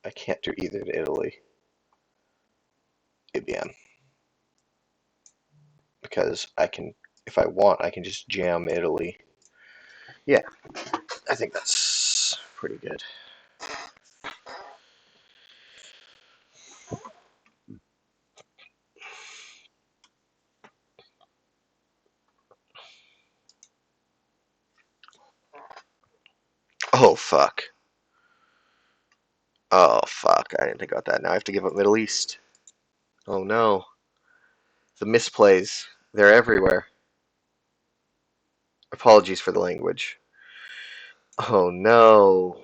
I can't do either to Italy. ABM. Because I can, if I want, I can just jam Italy. Yeah, I think that's pretty good. Oh, fuck. Oh, fuck. I didn't think about that. Now I have to give up Middle East. Oh, no. The misplays. They're everywhere. Apologies for the language. Oh, no.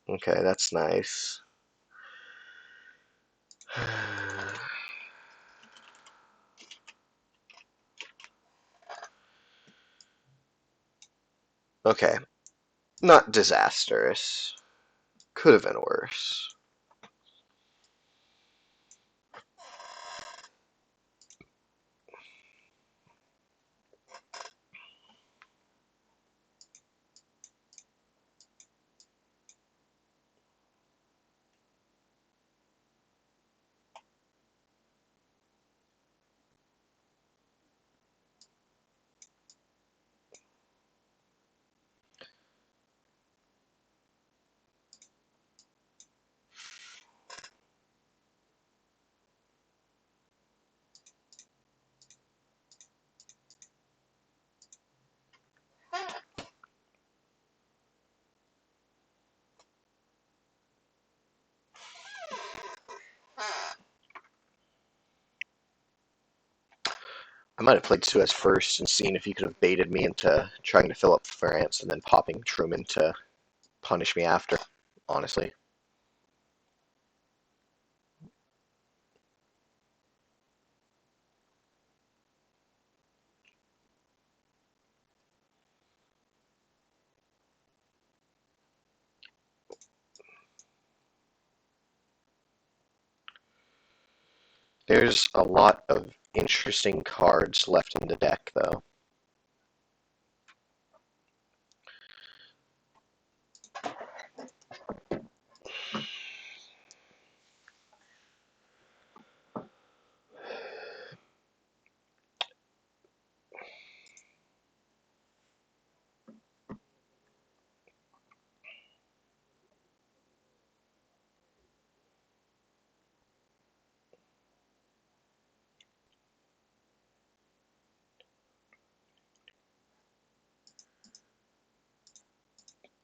Okay, that's nice. Okay. Not disastrous. Could have been worse. I might have played Suez first and seen if he could have baited me into trying to fill up France and then popping Truman to punish me after, honestly. There's a lot of interesting cards left in the deck, though.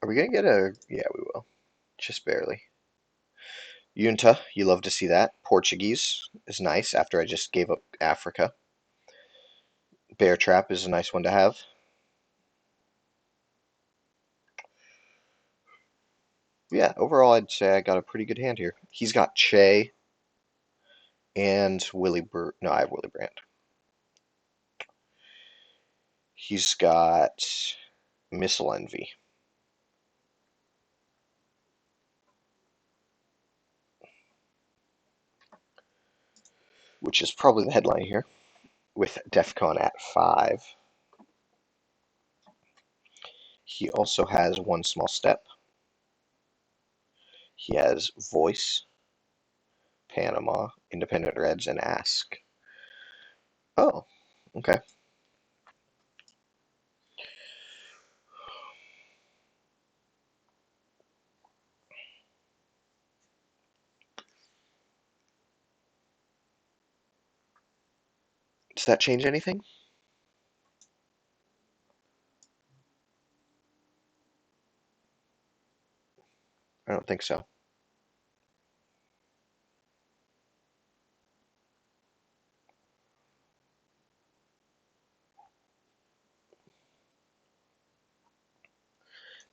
Are we going to get a... Yeah, we will. Just barely. Junta, you love to see that. Portuguese is nice after I just gave up Africa. Bear Trap is a nice one to have. Yeah, overall I'd say I got a pretty good hand here. He's got Che and No, I have Willy Brandt. He's got Missile Envy, which is probably the headline here, with DEFCON at 5. He also has One Small Step. He has Voice, Panama, Independent Reds, and Ask. Oh, okay. Does that change anything? I don't think so.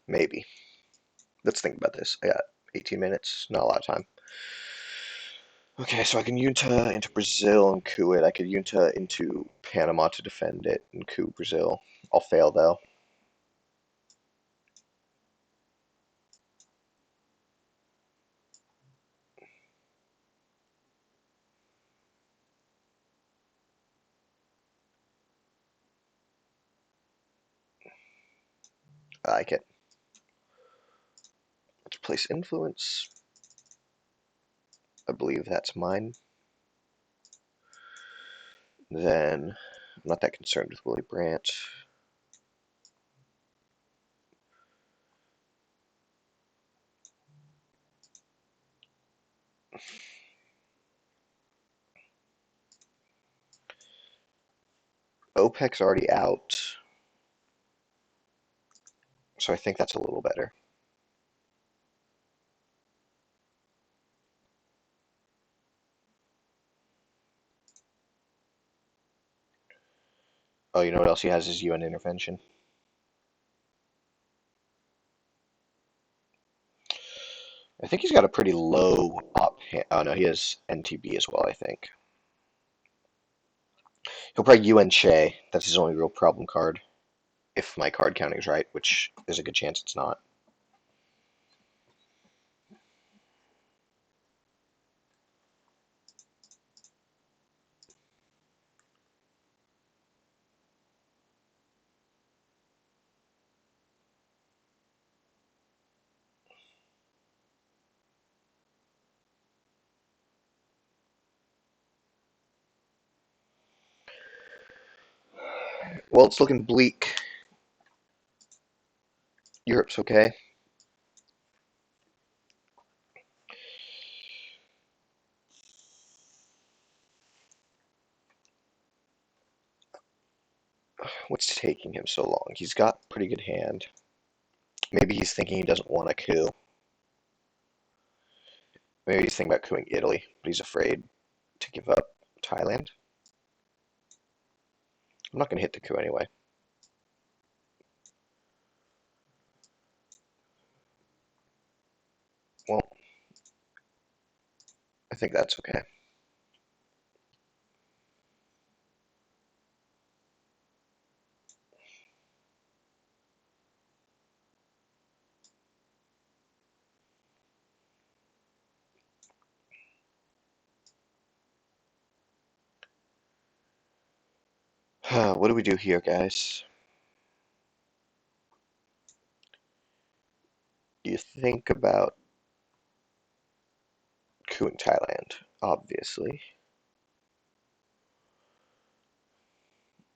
Maybe. Let's think about this. I got 18 minutes, not a lot of time. Okay, so I can Junta into Brazil and coup it. I could Junta into Panama to defend it and coup Brazil. I'll fail though. I like it. Let's place influence. I believe that's mine. Then I'm not that concerned with Willie Brandt. OPEC's already out, so I think that's a little better. Oh, you know what else he has is UN intervention. I think he's got a pretty low op. Oh no, he has NTB as well, I think. He'll probably UN Che. That's his only real problem card. If my card counting is right, which there's a good chance it's not. Well, it's looking bleak. Europe's okay. What's taking him so long? He's got pretty good hand. Maybe he's thinking he doesn't want a coup. Maybe he's thinking about coupping Italy, but he's afraid to give up Thailand. I'm not going to hit the coup anyway. Well, I think that's okay. What do we do here, guys? You think about coupping Thailand, obviously,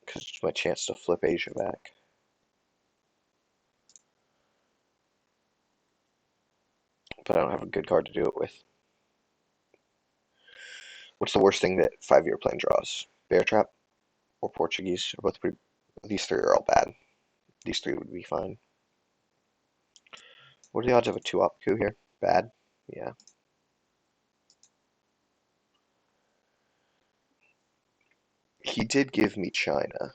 because it's my chance to flip Asia back. But I don't have a good card to do it with. What's the worst thing that 5-year plane draws? Bear Trap or Portuguese? Are both pretty. These three are all bad. These three would be fine. What are the odds of a 2-op coup here? Bad? Yeah. He did give me China.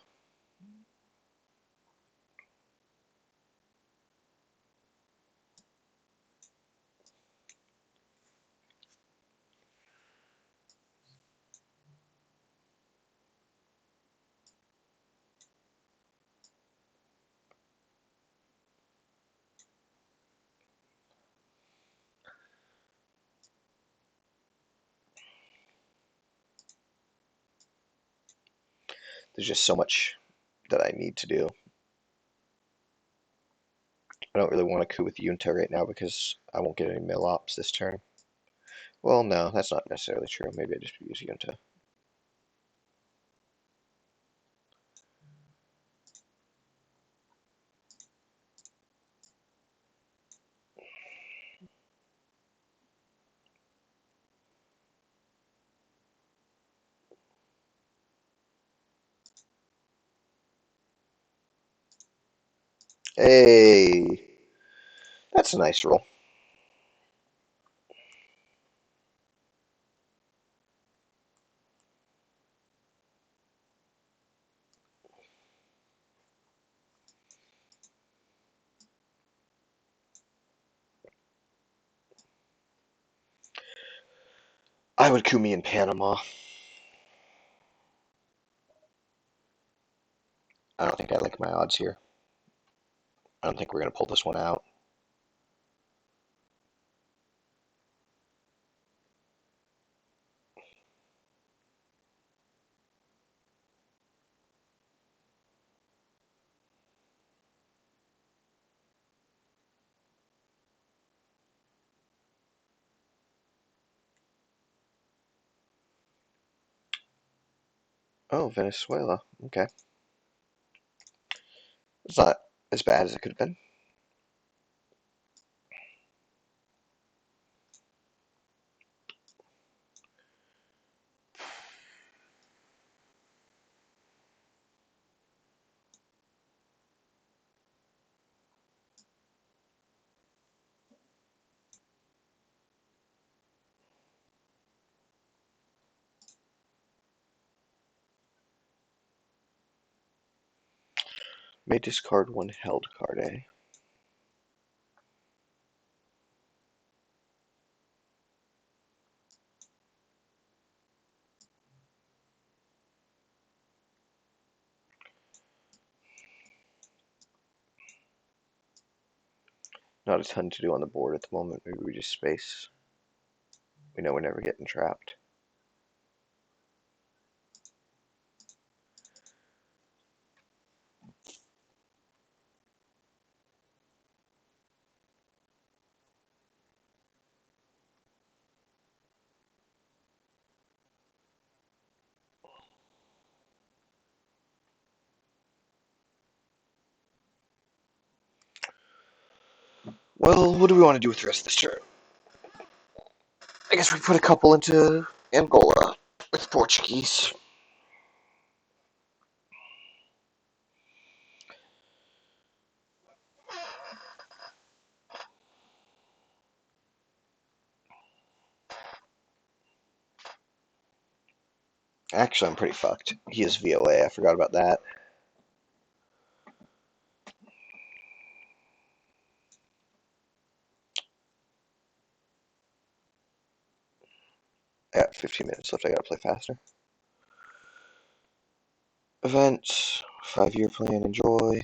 There's just so much that I need to do. I don't really want to coup with Junta right now because I won't get any mill ops this turn. Well, no, that's not necessarily true. Maybe I just use Junta. Hey, that's a nice roll. I would Kumi in Panama. I don't think I like my odds here. I don't think we're going to pull this one out. Oh, Venezuela. Okay. It's not as bad as it could have been. May discard one held card, eh? Not a ton to do on the board at the moment. Maybe we just space. We know we're never getting trapped. Well, what do we want to do with the rest of this turn? I guess we put a couple into Angola with Portuguese. Actually, I'm pretty fucked. He is VOA. I forgot about that. I got 15 minutes left. I gotta play faster. Events. 5-year plan. Enjoy.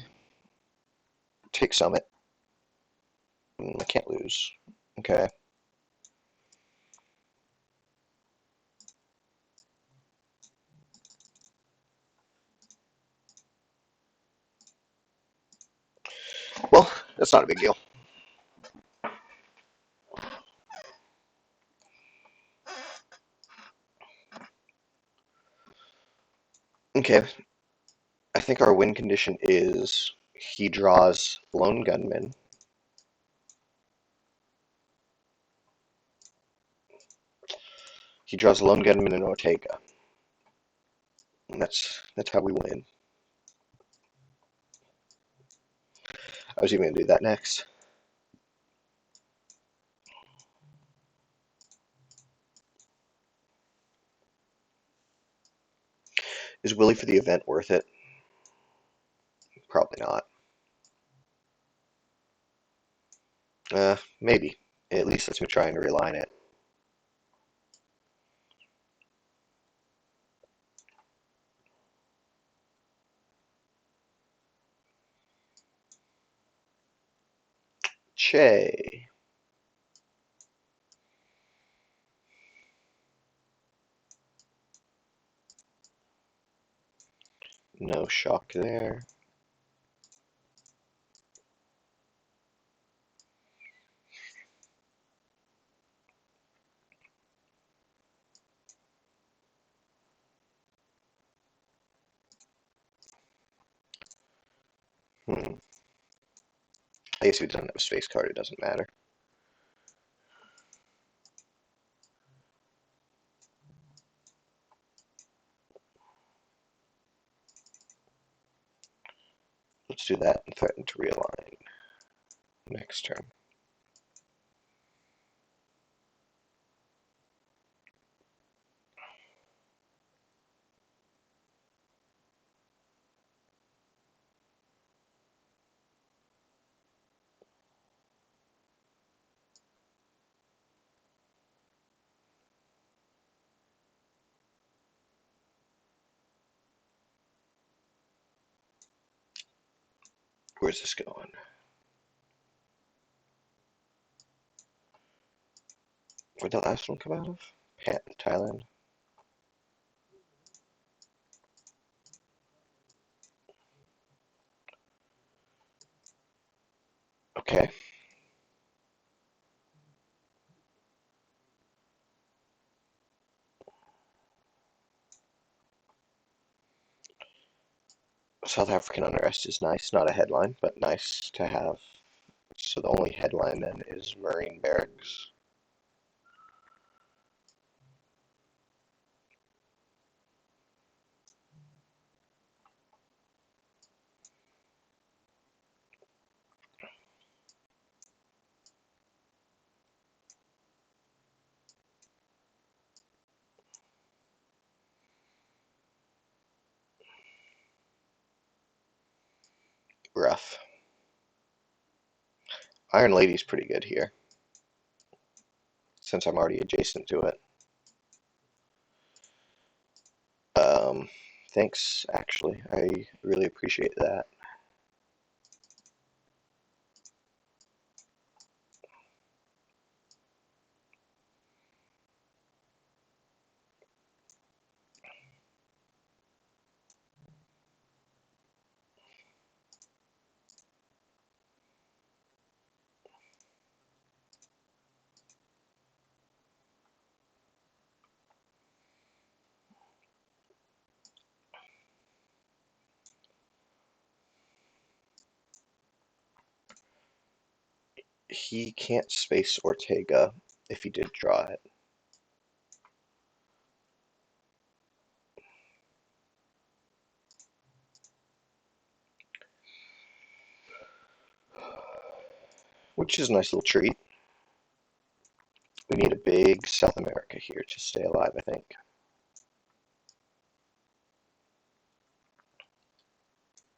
Take Summit. I can't lose. Okay. Well, that's not a big deal. Okay. I think our win condition is he draws Lone Gunman. He draws Lone Gunman and Ortega. And that's how we win. I was even going to do that next. Is Willie for the event worth it? Probably not. Maybe. At least lets me try and realign it. Che. No shock there. I guess if he doesn't have a space card, it doesn't matter. Let's do that and threaten to realign next turn. Where's this going? Where'd the last one come out of? Thailand. Okay. South African unrest is nice. Not a headline, but nice to have. So the only headline then is Marine barracks. Rough. Iron Lady's pretty good here, since I'm already adjacent to it. Um, Thanks, actually. I really appreciate that. He can't space Ortega if he did draw it. Which is a nice little treat. We need a big South America here to stay alive, I think.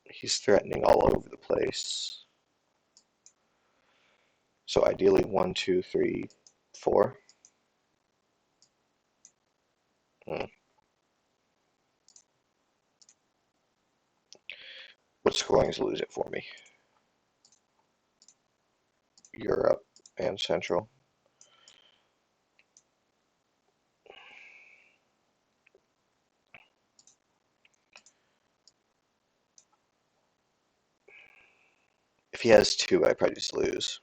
He's threatening all over the place. So ideally 1, 2, 3, 4. What's going to lose it for me? Europe and Central. If he has 2, I probably just lose.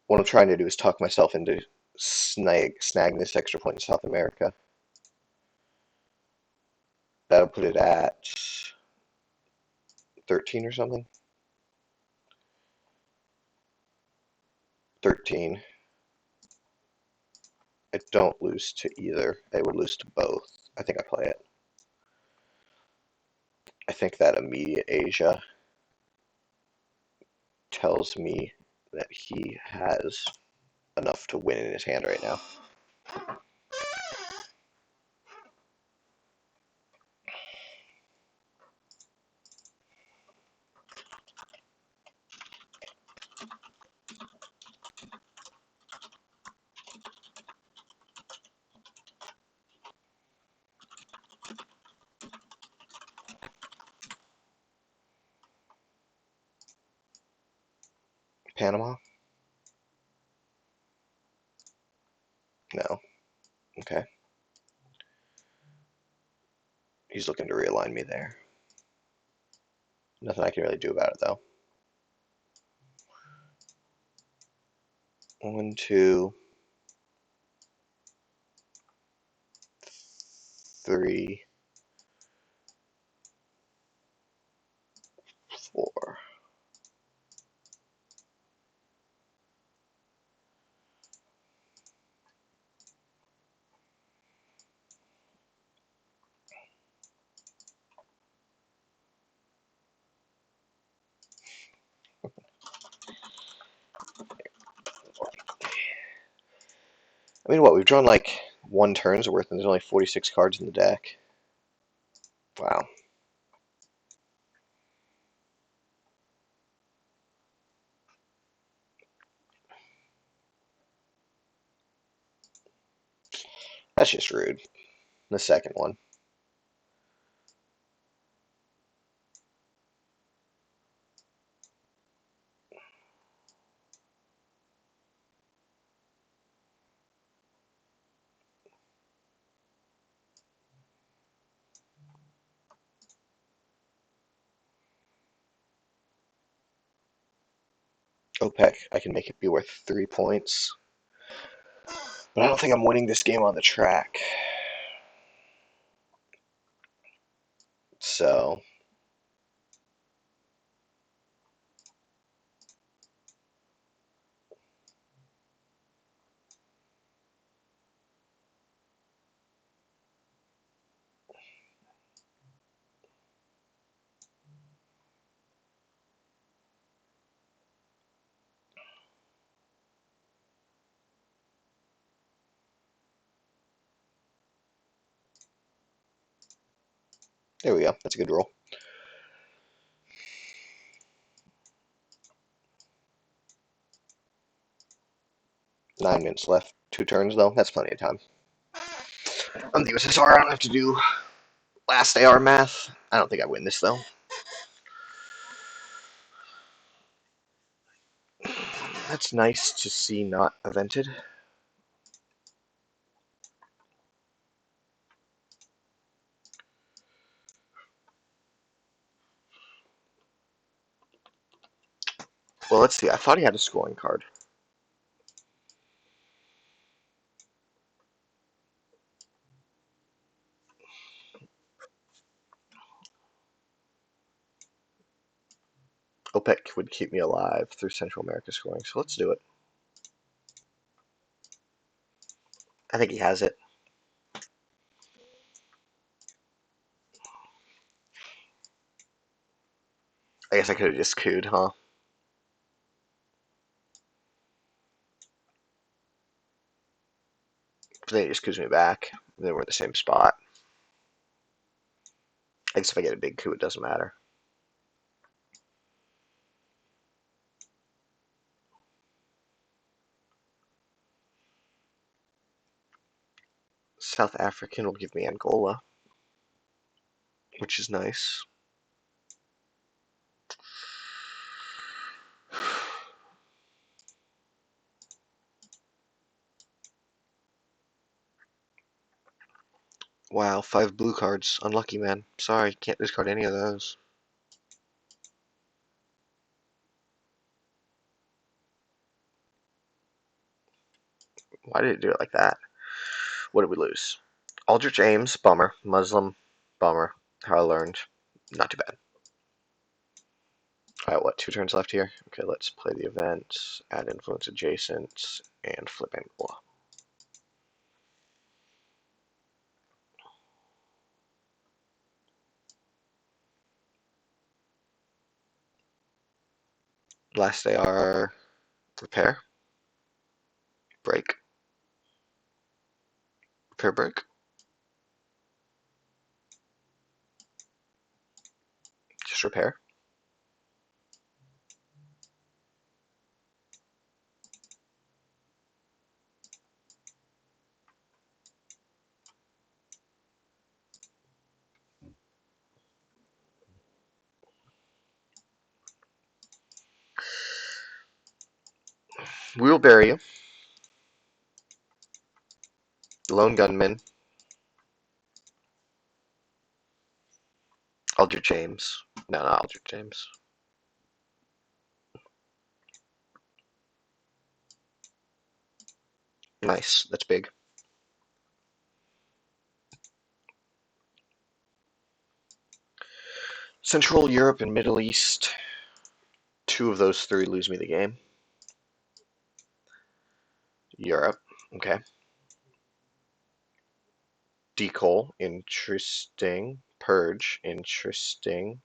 What I'm trying to do is talk myself into snag this extra point in South America. That'll put it at 13 or something. 13. I don't lose to either. I would lose to both. I think I play it. I think that immediate Asia tells me that he has enough to win in his hand right now. Panama? No. Okay. He's looking to realign me there. Nothing I can really do about it, though. 1, 2, 3, 4. I mean, what? We've drawn like 1 turn's worth, and there's only 46 cards in the deck. Wow. That's just rude. The second one. OPEC, I can make it be worth 3 points. But I don't think I'm winning this game on the track. So, there we go. That's a good roll. 9 minutes left. 2 turns, though. That's plenty of time. On the USSR, I don't have to do last AR math. I don't think I win this, though. That's nice to see not evented. Well, let's see. I thought he had a scoring card. OPEC would keep me alive through Central America scoring, so let's do it. I think he has it. I guess I could have just cooed, huh? But then he just coos me back. Then we're in the same spot. I guess if I get a big coup, it doesn't matter. South African will give me Angola, which is nice. Wow, 5 blue cards. Unlucky, man. Sorry, can't discard any of those. Why did it do it like that? What did we lose? Aldrich Ames, bummer. Muslim, bummer. How I learned, not too bad. Alright, what, 2 turns left here? Okay, let's play the event, add influence adjacent, and flip Angola. Last AR, repair, break, repair, break. Just repair. We will bury you. Lone gunman. Aldrich James. No, not Aldrich James. Nice. That's big. Central Europe and Middle East. 2 of those 3 lose me the game. Europe. Okay. Decol. Interesting. Purge. Interesting.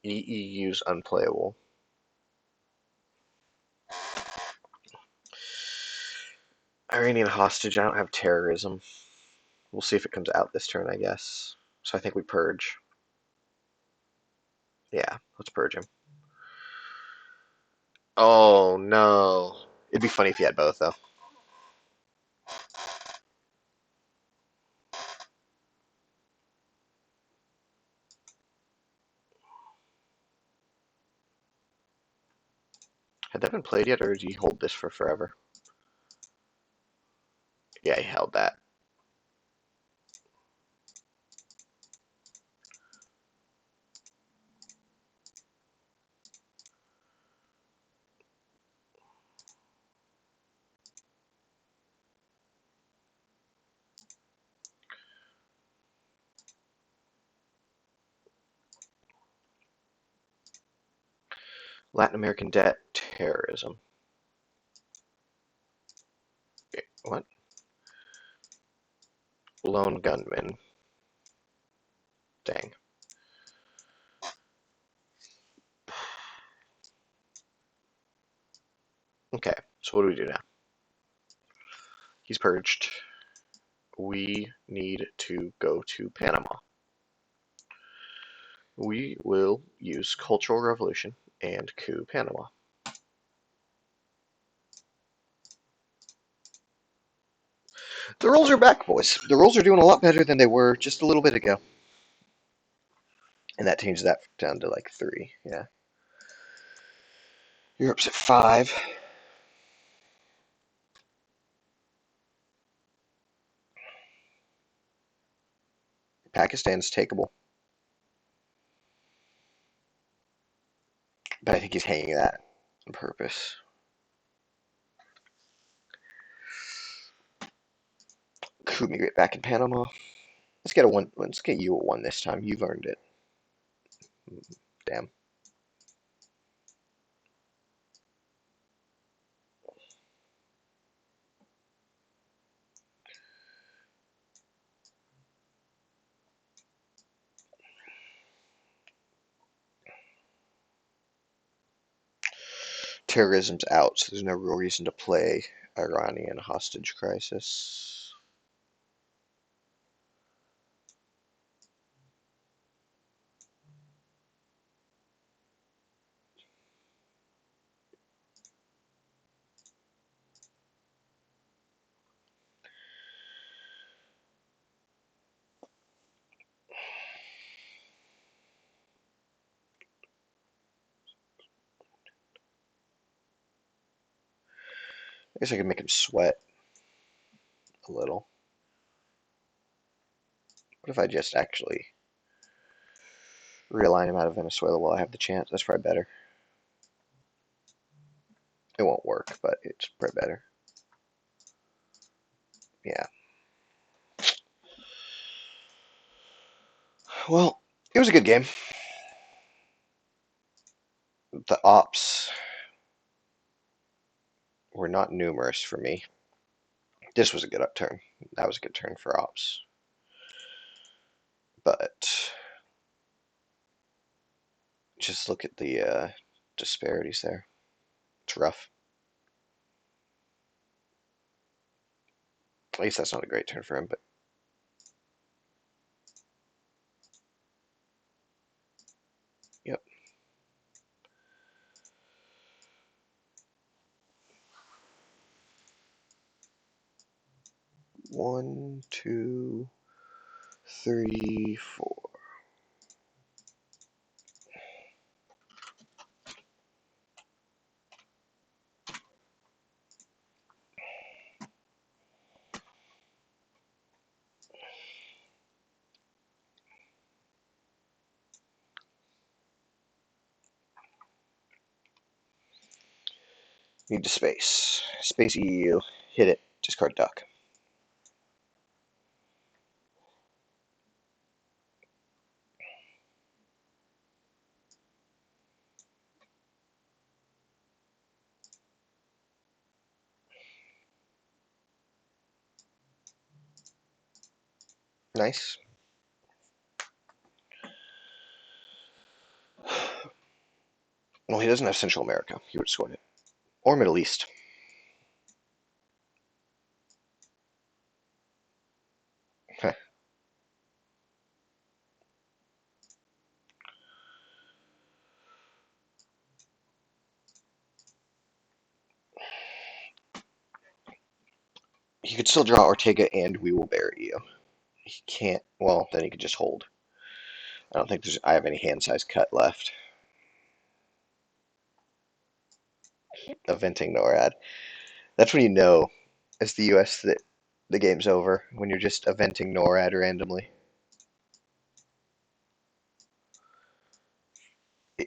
EEU's unplayable. Iranian hostage. I don't have terrorism. We'll see if it comes out this turn, I guess. So I think we purge. Yeah, let's purge him. Oh, no. It'd be funny if he had both, though. Had that been played yet, or did he hold this for forever? Yeah, he held that. Latin American debt, terrorism. What? Lone gunman. Dang. Okay, so what do we do now? He's purged. We need to go to Panama. We will use Cultural Revolution and coup Panama. The rolls are back, boys. The rolls are doing a lot better than they were just a little bit ago. And that changes that down to like 3. Yeah. Europe's at 5. Pakistan's takeable. But I think he's hanging that on purpose. Coup me right back in Panama. Let's get a 1. Let's get you a 1 this time. You've earned it. Damn. Terrorism's out, so there's no real reason to play Iranian hostage crisis. I guess I could make him sweat a little. What if I just actually realign him out of Venezuela while I have the chance? That's probably better. It won't work, but it's probably better. Yeah. Well, it was a good game. The ops were not numerous for me. This was a good upturn. That was a good turn for ops. But just look at the disparities there. It's rough. At least that's not a great turn for him, but yep. One, two, three, four. Need to space. Space EU. Hit it. Discard duck. Nice. Well, he doesn't have Central America. He would have scored it. Or Middle East. He could still draw Ortega and we will bury you. He can't. Well, then he could just hold. I don't think I have any hand size cut left. Eventing NORAD. That's when you know, as the US, that the game's over. When you're just eventing NORAD randomly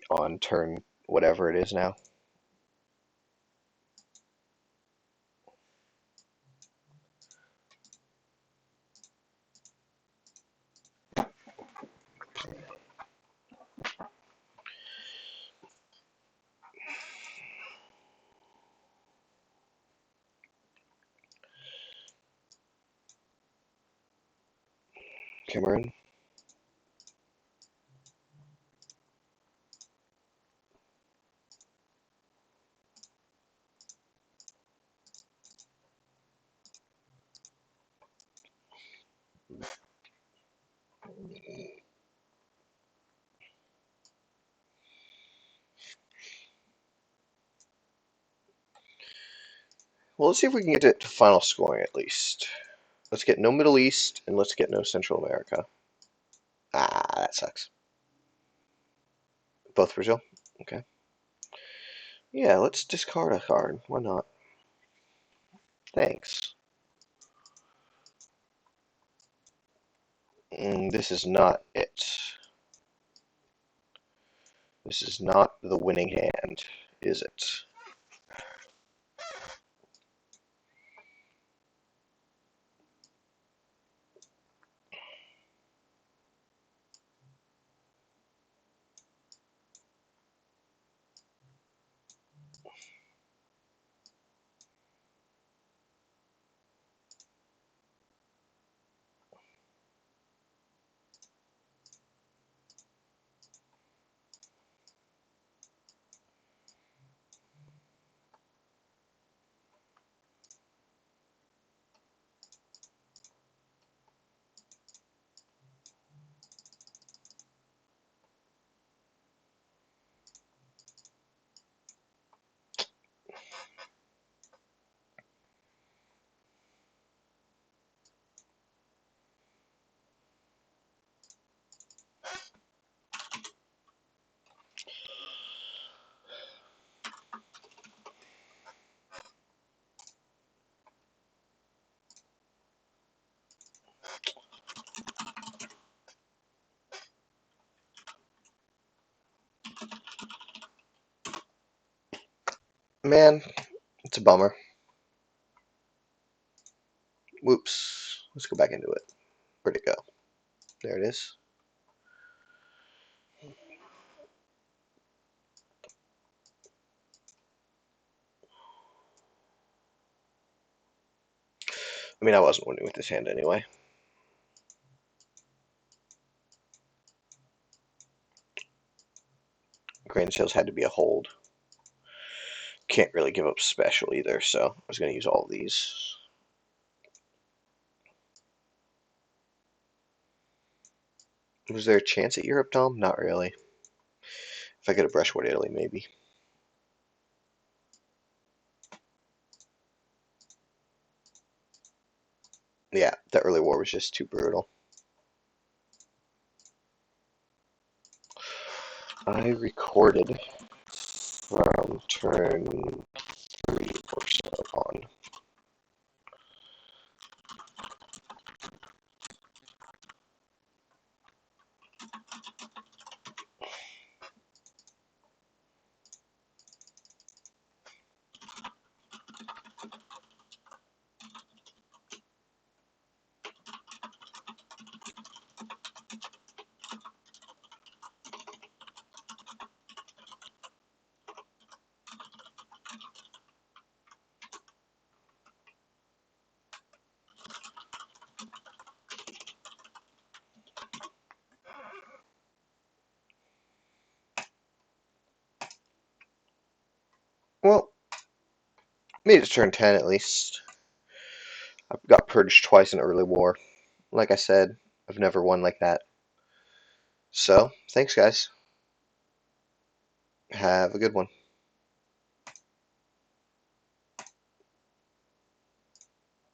on turn whatever it is now. Cameroon. Well, let's see if we can get it to final scoring at least. Let's get no Middle East, and let's get no Central America. Ah, that sucks. Both Brazil? Okay. Yeah, let's discard a card. Why not? Thanks. This is not it. This is not the winning hand, is it? Man, it's a bummer. Whoops. Let's go back into it. Where'd it go? There it is. I mean, I wasn't winning with this hand anyway. Grand Sales had to be a hold. Can't really give up special either, so I was going to use all of these. Was there a chance at Europe, Dom? Not really. If I get a Brushwood Italy, maybe. Yeah, the early war was just too brutal. I recorded from turn 3 or so on. Well, made it to turn 10 at least. I got purged twice in early war. Like I said, I've never won like that. So, thanks guys. Have a good one.